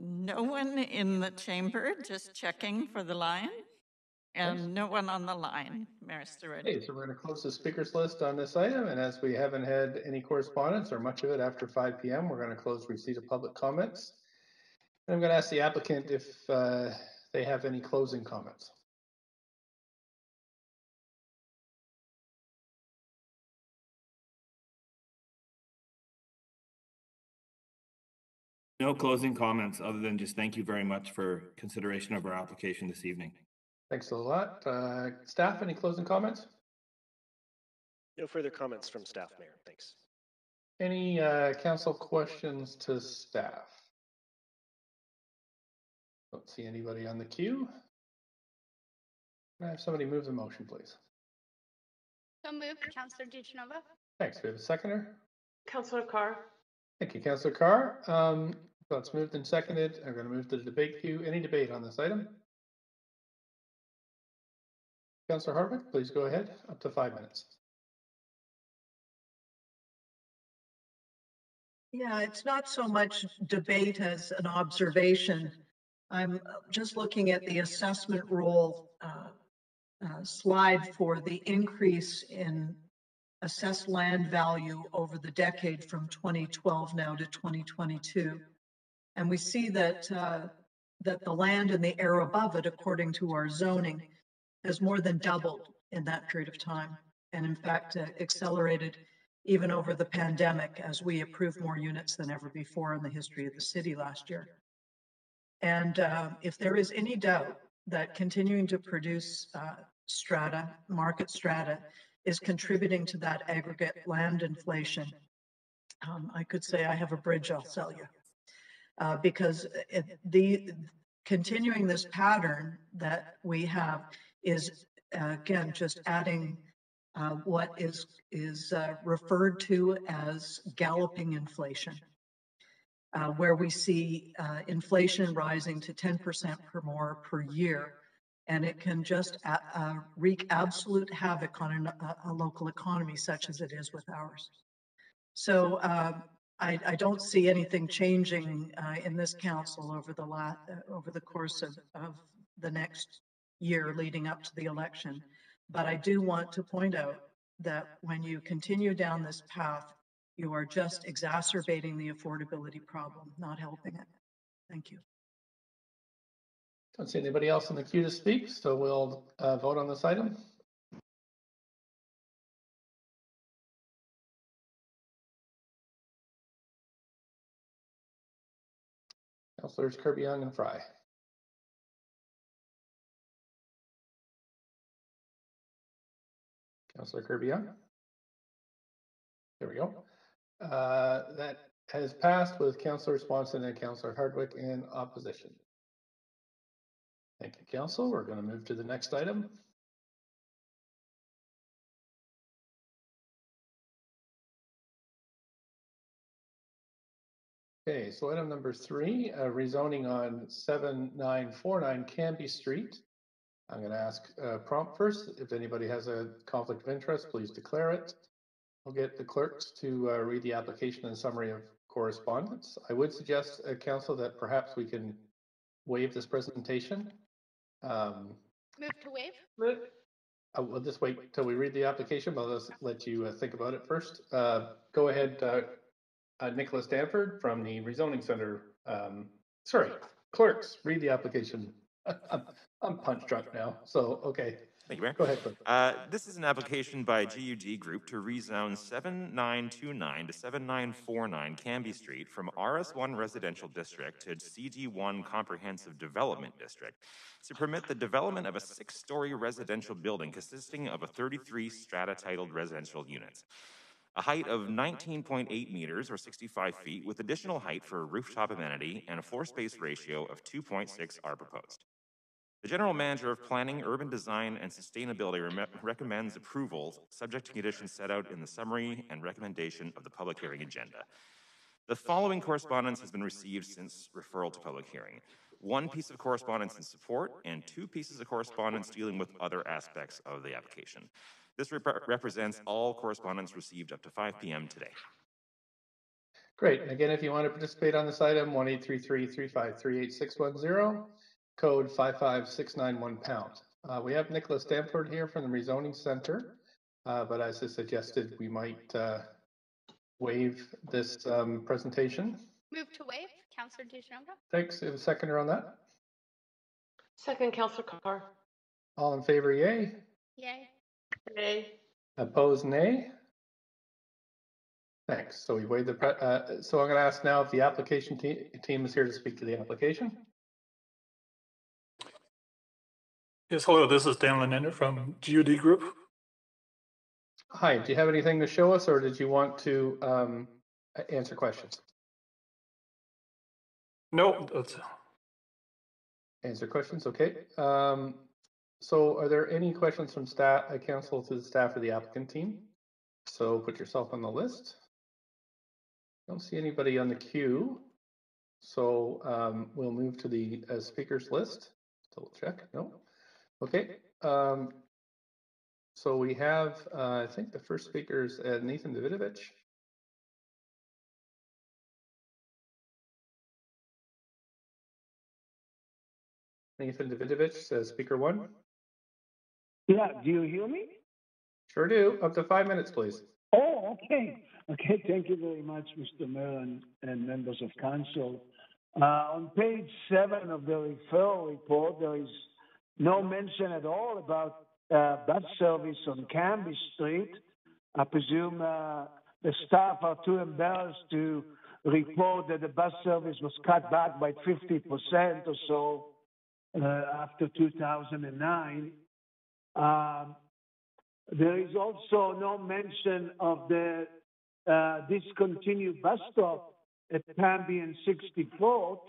No one in the chamber, just checking for the line. And no one on the line, Mayor Sturridge. Okay, so we're going to close the speakers list on this item, and as we haven't had any correspondence or much of it after 5 p.m., we're going to close receipt of public comments. And I'm going to ask the applicant if they have any closing comments. No closing comments other than just thank you very much for consideration of our application this evening. Thanks a lot. Staff, any closing comments? No further comments from staff, Mayor. Thanks. Any council questions to staff? Don't see anybody on the queue. Can I have somebody move the motion, please? So moved, Councillor DiGenova. Thanks. We have a seconder. Councillor Carr. Thank you, Councillor Carr. So it's moved and seconded. I'm going to move to the debate queue. Any debate on this item? Councillor Hardwick, please go ahead. Up to 5 minutes. Yeah, it's not so much debate as an observation. I'm just looking at the assessment role slide for the increase in assessed land value over the decade from 2012 now to 2022. And we see that that the land and the air above it, according to our zoning, has more than doubled in that period of time. And in fact, accelerated even over the pandemic as we approved more units than ever before in the history of the city last year. And if there is any doubt that continuing to produce strata, market strata, is contributing to that aggregate land inflation, I could say I have a bridge I'll sell you. Because continuing this pattern that we have is, again, just adding what is referred to as galloping inflation, where we see inflation rising to 10% per more per year, and it can just wreak absolute havoc on a local economy such as it is with ours. So I don't see anything changing in this council over the course of the next year leading up to the election. But I do want to point out that when you continue down this path, you are just exacerbating the affordability problem, not helping it. Thank you. Don't see anybody else in the queue to speak, so we'll vote on this item. Councillors Kirby-Yung and Fry. Councillor Kirby-Yung. There we go. That has passed with Councillor Swanson and Councillor Hardwick in opposition. Thank you, Council. We're going to move to the next item. Okay, so item number 3, rezoning on 7949 Canby Street. I'm going to ask prompt first. If anybody has a conflict of interest, please declare it. I'll get the clerks to read the application and summary of correspondence. I would suggest, Council, that perhaps we can waive this presentation. Move to waive. Move. We'll just wait till we read the application, but let's let you think about it first. Go ahead, Nicholas Stanford from the Rezoning Center. Sorry, clerks, read the application. I'm punch drunk now, so okay. Thank you, Mayor. Go ahead, clerk. This is an application by GUD Group to rezone 7929 to 7949 Canby Street from RS1 Residential District to CG1 Comprehensive Development District to permit the development of a 6-story residential building consisting of 33 strata-titled residential units. A height of 19.8 meters or 65 feet with additional height for a rooftop amenity and a floor space ratio of 2.6 are proposed. The General Manager of Planning, Urban Design, and Sustainability recommends approval subject to conditions set out in the summary and recommendation of the public hearing agenda. The following correspondence has been received since referral to public hearing. 1 piece of correspondence in support and 2 pieces of correspondence dealing with other aspects of the application. This represents all correspondence received up to 5 p.m. today. Great. And again, if you want to participate on this item, 1-833-353-8610, code 55691#. We have Nicholas Stanford here from the Rezoning Center, but as I suggested, we might waive this presentation. Move to waive, Councillor DeGenova. Thanks. A seconder on that? Second, Councillor Carr. All in favor, yay? Yay. Yay. Opposed, nay? Thanks. So we waive the, so I'm going to ask now if the application team is here to speak to the application. Yes, hello, this is Dan Lenender from GOD Group. Hi, do you have anything to show us, or did you want to answer questions? No, that's... Answer questions, okay. So are there any questions from staff, council to the staff or the applicant team? So put yourself on the list. Don't see anybody on the queue. So we'll move to the speakers list. Double check, no. Okay. So we have, I think the first speaker is Nathan Davidovich. Nathan Davidovich, speaker one. Yeah, do you hear me? Sure do. Up to 5 minutes, please. Oh, okay. Okay, thank you very much, Mr. Mayor and members of council. On page 7 of the referral report, there is no mention at all about bus service on Cambie Street. I presume the staff are too embarrassed to report that the bus service was cut back by 50% or so after 2009. There is also no mention of the discontinued bus stop at Cambie and 64th.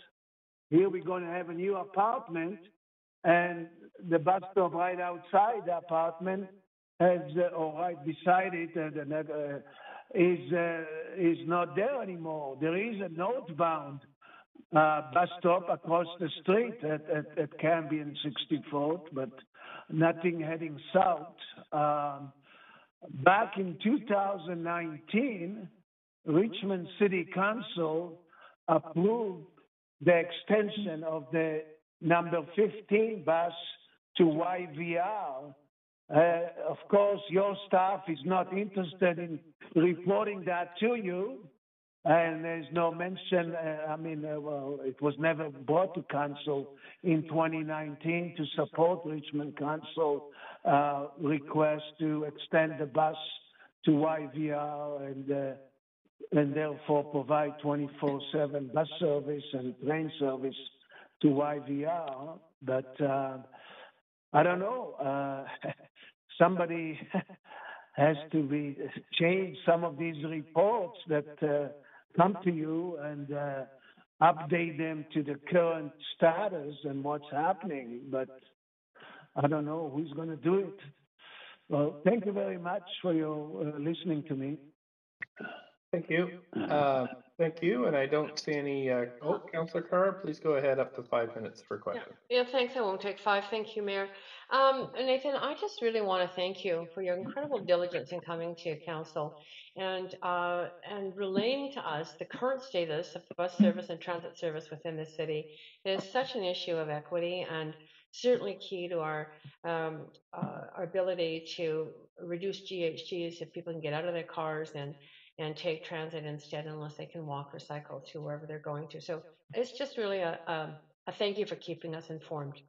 Here we're going to have a new apartment, and the bus stop right outside the apartment has, or right beside it, is not there anymore. There is a northbound bus stop across the street at Cambie and 64th, but nothing heading south. Back in 2019, Richmond City Council approved the extension of the number 15 bus to YVR. Of course, your staff is not interested in reporting that to you, and there's no mention. Well, it was never brought to council in 2019 to support Richmond Council request to extend the bus to YVR and therefore provide 24/7 bus service and train service to YVR. But I don't know. Somebody has to change some of these reports that come to you and update them to the current status and what's happening. But I don't know who's going to do it. Well, thank you very much for your listening to me. Thank you. Thank you. And I don't see any. Councillor Carr, please go ahead, up to 5 minutes for questions. Yeah, thanks. I won't take 5. Thank you, Mayor. Nathan, I just really want to thank you for your incredible diligence in coming to council and relaying to us the current status of the bus service and transit service within the city. It is such an issue of equity and certainly key to our ability to reduce GHGs if people can get out of their cars and take transit instead, unless they can walk or cycle to wherever they're going to. So it's just really a thank you for keeping us informed.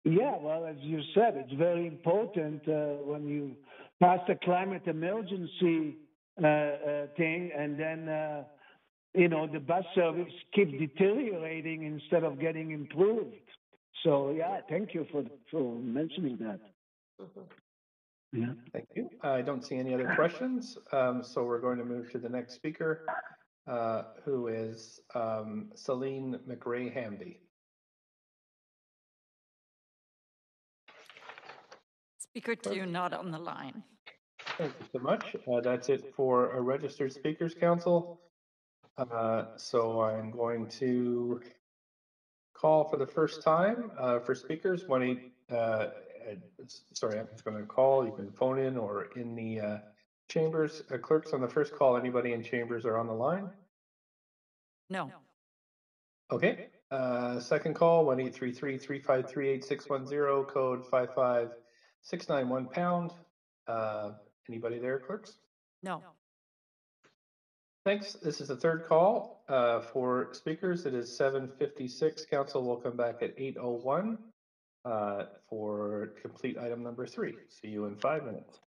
Yeah, well, as you said, it's very important when you pass the climate emergency thing, and then the bus service keep deteriorating instead of getting improved. So yeah, thank you for mentioning that. Mm-hmm. Yeah. Thank you. I don't see any other questions, so we're going to move to the next speaker, who is Celine McRae-Hamby. Speaker 2 not on the line. Thank you so much. That's it for a registered speakers council. So I'm going to call for the first time for speakers. Sorry, I'm just going to call. You can phone in or in the Chambers, clerks on the first call, anybody in chambers are on the line? No. Okay. Second call, 1-833-353-8610, code 55691 #. Anybody there, clerks? No. Thanks. This is the third call for speakers. It is 7:56. Council will come back at 8:01 for complete item number 3. See you in 5 minutes.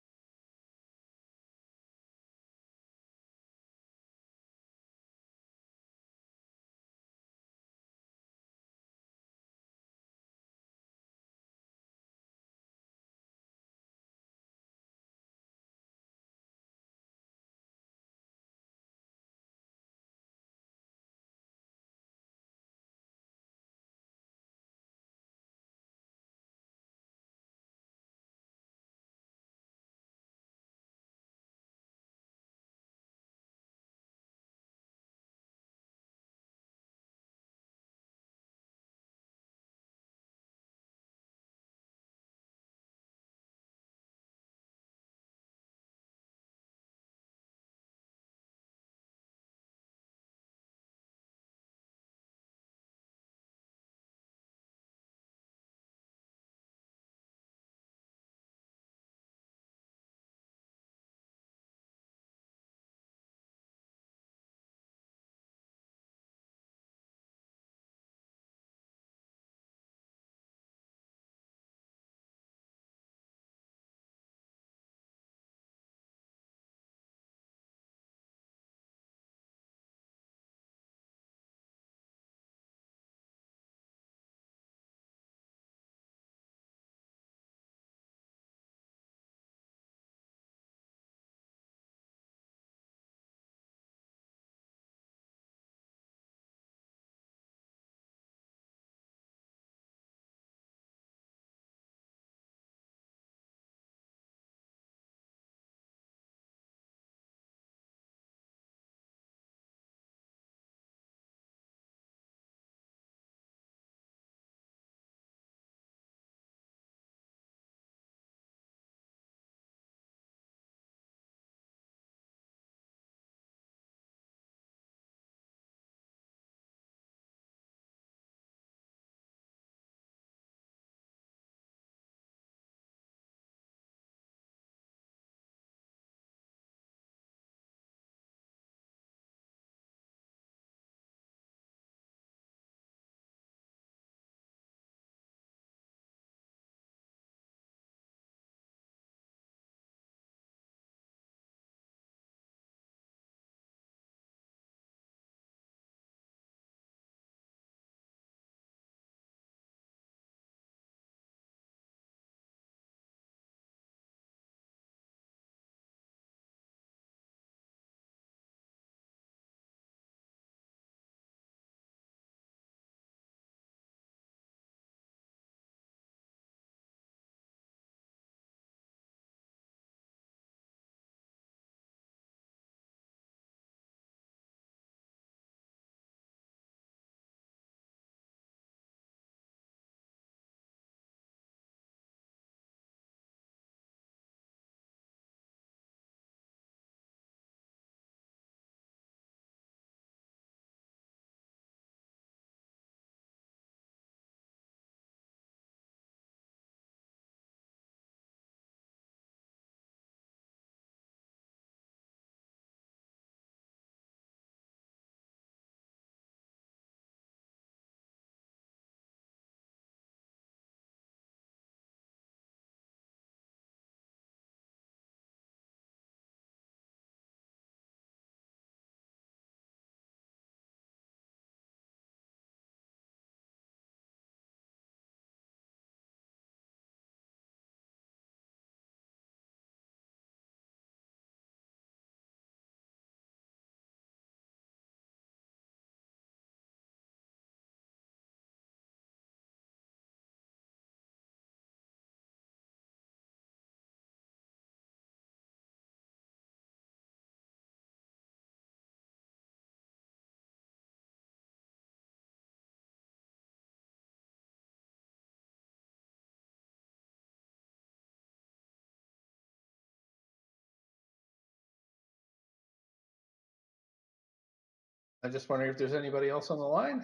I just wondering if there's anybody else on the line.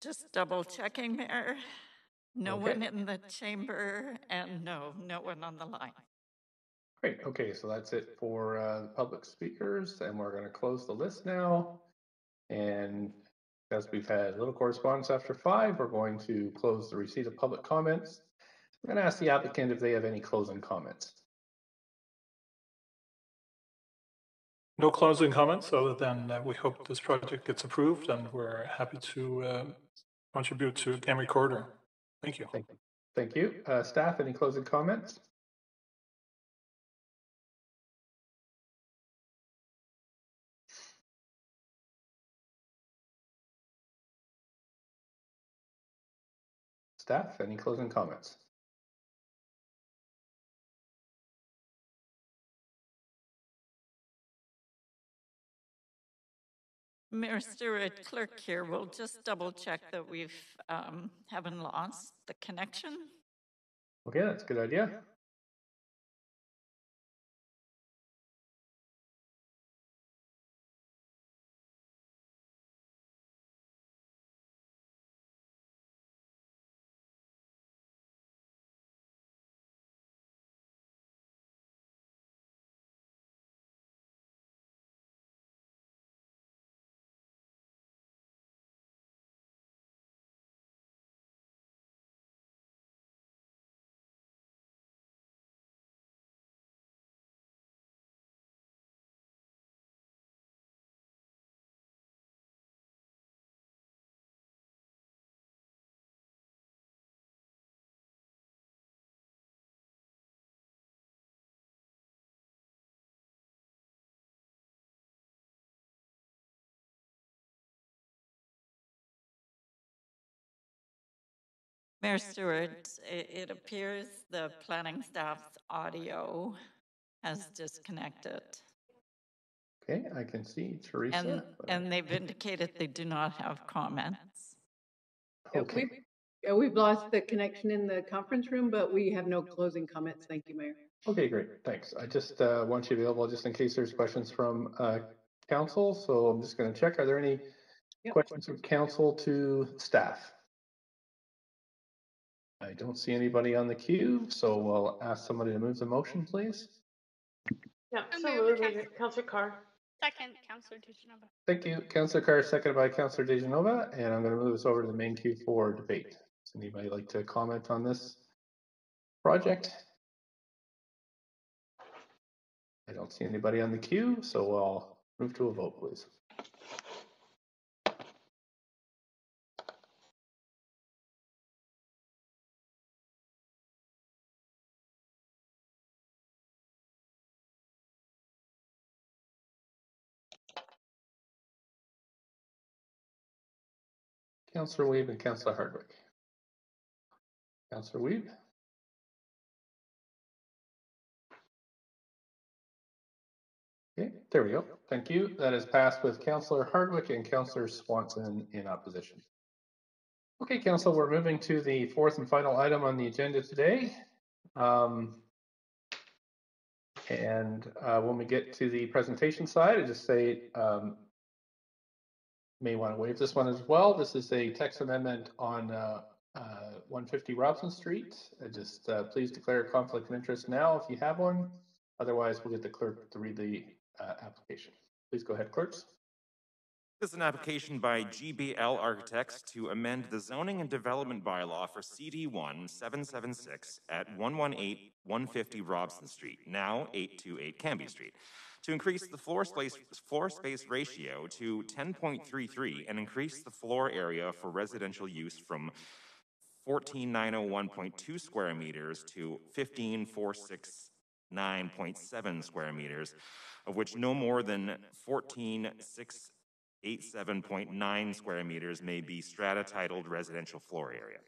Just double checking, Mayor. No one in the chamber and no one on the line. Great. Okay, so that's it for the public speakers, and we're going to close the list now. And as we've had little correspondence after 5, we're going to close the receipt of public comments. I'm going to ask the applicant if they have any closing comments. No closing comments other than we hope this project gets approved, and we're happy to contribute to Game Recorder. Thank you. Thank you. Staff, any closing comments? Staff, any closing comments? Mayor Stewart, clerk here, we'll just double check that we've haven't lost the connection. Okay, that's a good idea. Mayor Stewart, it appears the planning staff's audio has disconnected. Okay, I can see Teresa. And they've indicated they do not have comments. Okay. We've lost the connection in the conference room, but we have no closing comments. Thank you, Mayor. Okay, great. Thanks. I just want you available just in case there's questions from council. So I'm just going to check. Are there any questions from council to staff? I don't see anybody on the queue, so we'll ask somebody to move the motion, please. Yeah, absolutely. Councillor Carr. Second, Councillor DeGenova. Thank you. Councillor Carr, seconded by Councillor DeGenova, and I'm going to move us over to the main queue for debate. Does anybody like to comment on this project? I don't see anybody on the queue, so I'll move to a vote, please. Councillor Weeb and Councillor Hardwick. Councillor Weeb. Okay, there we go. Thank you. That is passed with Councillor Hardwick and Councillor Swanson in opposition. Okay, Council, we're moving to the fourth and final item on the agenda today. When we get to the presentation side, I just say may want to waive this one as well. This is a text amendment on 150 Robson Street. Just please declare a conflict of interest now if you have one. Otherwise, we'll get the clerk to read the application. Please go ahead, clerks. This is an application by GBL Architects to amend the zoning and development bylaw for CD1 776 at 118 150 Robson Street, now 828 Cambie Street, to increase the floor space ratio to 10.33 and increase the floor area for residential use from 14,901.2 square meters to 15,469.7 square meters, of which no more than 14,687.9 square meters may be strata-titled residential floor area.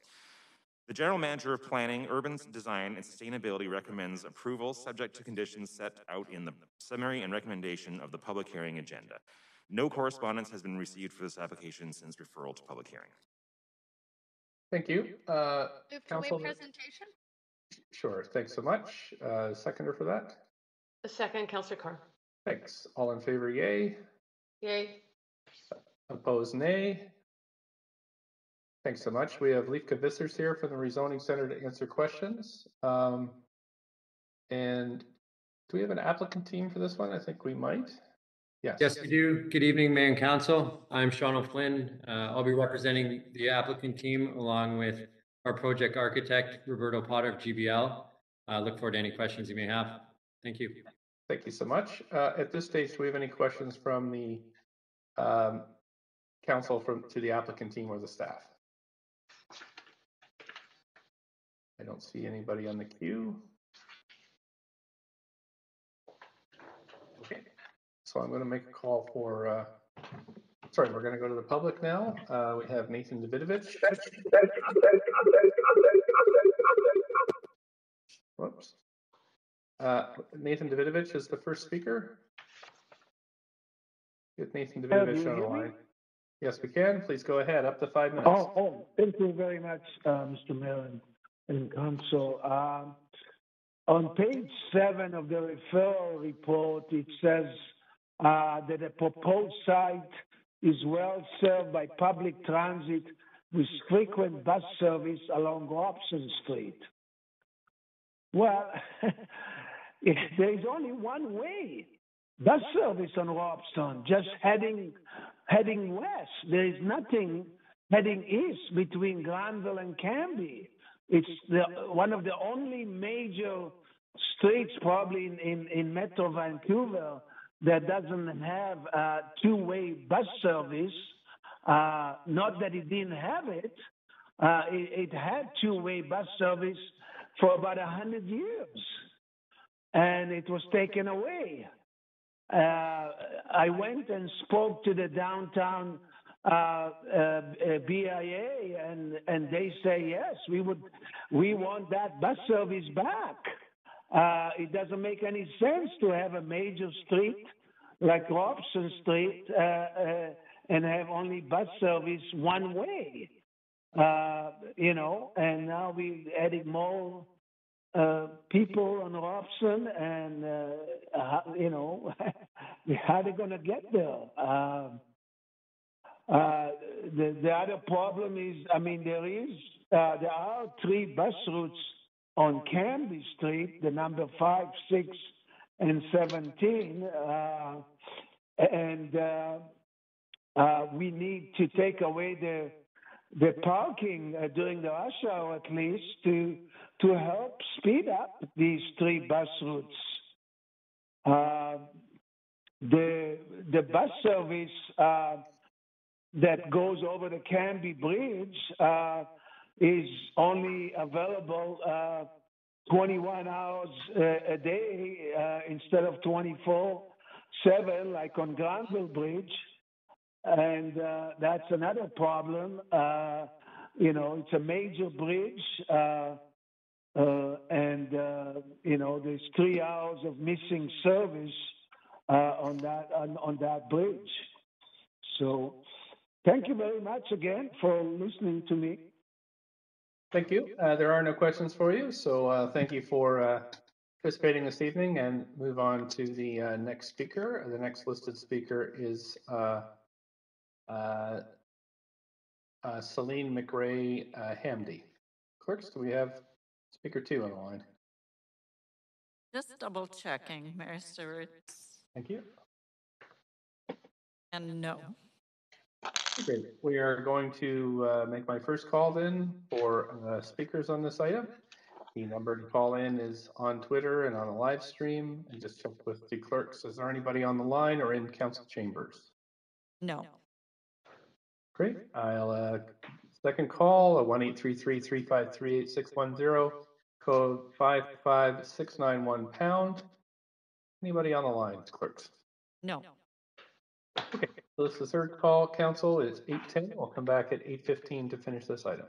The General Manager of Planning, Urban Design, and Sustainability recommends approval subject to conditions set out in the summary and recommendation of the public hearing agenda. No correspondence has been received for this application since referral to public hearing. Thank you. Move to waive presentation? Sure, thanks so much. Seconder for that? A second, Councillor Carr. Thanks. All in favor, yay. Yay. Opposed, nay. Thanks so much. We have Leifka Vissers here from the Rezoning Center to answer questions. And do we have an applicant team for this one? I think we might. Yes. Yes, we do. Good evening, Mayor and Council. I'm Sean O'Flynn. I'll be representing the applicant team along with our project architect, Roberto Potter of GBL. Look forward to any questions you may have. Thank you. Thank you so much. At this stage, do we have any questions from the council to the applicant team or the staff? I don't see anybody on the queue. Okay, so I'm going to make a call for, sorry, we're going to go to the public now. We have Nathan Davidovich. Whoops. Nathan Davidovich is the first speaker. Get Nathan Davidovich on the line. Yes, we can. Please go ahead. Up to 5 minutes. Thank you very much, Mr. Mayor and Council. On page 7 of the referral report, it says that the proposed site is well served by public transit with frequent bus service along Robson Street. Well, there is only one way bus service on Robson, just heading west. There is nothing heading east between Granville and Cambie. It's one of the only major streets probably in Metro Vancouver that doesn't have two-way bus service. Not that it didn't have it. It had two-way bus service for about 100 years, and it was taken away. I went and spoke to the downtown BIA, and they say yes, we want that bus service back. It doesn't make any sense to have a major street like Robson Street and have only bus service one way. And now we're adding more people on Robson, and how are they going to get there? The other problem is, there are 3 bus routes on Cambie Street, the number 5, 6, and 17, and we need to take away the parking during the rush hour at least to help speed up these 3 bus routes. The bus service that goes over the Cambie Bridge is only available 21 hours a day instead of 24/7 like on Granville Bridge. And that's another problem. It's a major bridge, and there's 3 hours of missing service on that bridge. So thank you very much again for listening to me. Thank you. There are no questions for you, so thank you for participating this evening, and move on to the next speaker. The next listed speaker is Celine McRae Hamdi. Clerks, do we have speaker 2 on the line? Just double checking, Mayor Stewart. Thank you. And no. Okay, we are going to make my first call then for speakers on this item. The number to call in is on Twitter and on a live stream, and just check with the clerks. Is there anybody on the line or in council chambers? No. Great. I'll second call, 1-833-353-8610, code 55691#. Anybody on the line, clerks? No. Okay, so this is the third call, council. It's 8:10. We'll come back at 8:15 to finish this item.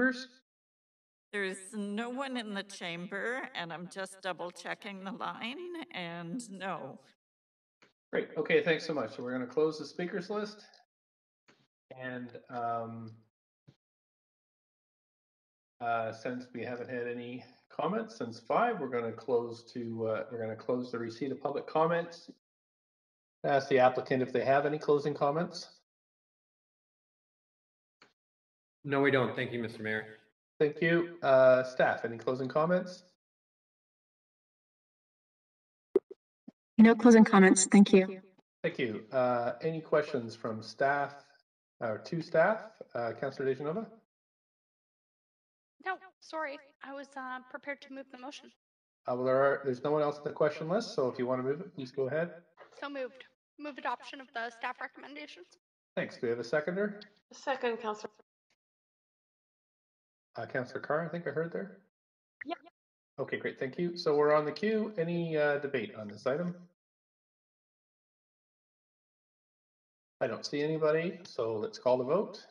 chambers? There's no one in the chamber, and I'm just double checking the line, and no. Great. Okay, thanks so much. So we're going to close the speakers list. And since we haven't had any comments since 5, we're going to close the receipt of public comments. Ask the applicant if they have any closing comments. No, we don't. Thank you, Mr. Mayor. Thank you. Staff, any closing comments? No closing comments. Thank you. Thank you. Any questions from staff or to staff? Councillor DeGenova? No, sorry. I was prepared to move the motion. Well, there's no one else on the question list, so if you want to move it, please go ahead. So moved. Move adoption of the staff recommendations. Thanks. Do we have a seconder? Second, Councillor. Councillor Carr, I think I heard there. Yep. Okay, great. Thank you. So we're on the queue. Any debate on this item? I don't see anybody, so let's call the vote.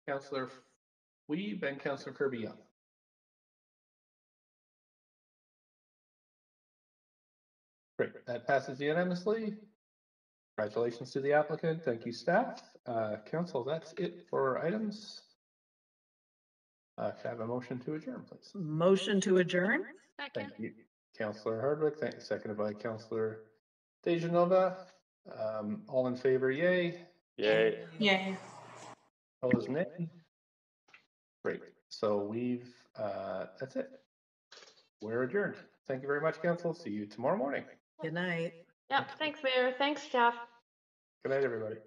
Councillor Weeb and Councillor Kirby-Yung. Great, that passes unanimously. Congratulations to the applicant. Thank you, staff. Council, that's it for items. Should I have a motion to adjourn, please? Motion to adjourn? Thank you, Councillor Hardwick. Seconded by Councillor DeGenova. All in favor, yay. Yay. Yay. Opposed, nay. Great. So we've, that's it. We're adjourned. Thank you very much, Council. See you tomorrow morning. Good night. Yep. Thanks, Mayor. Thanks, staff. Good night, everybody.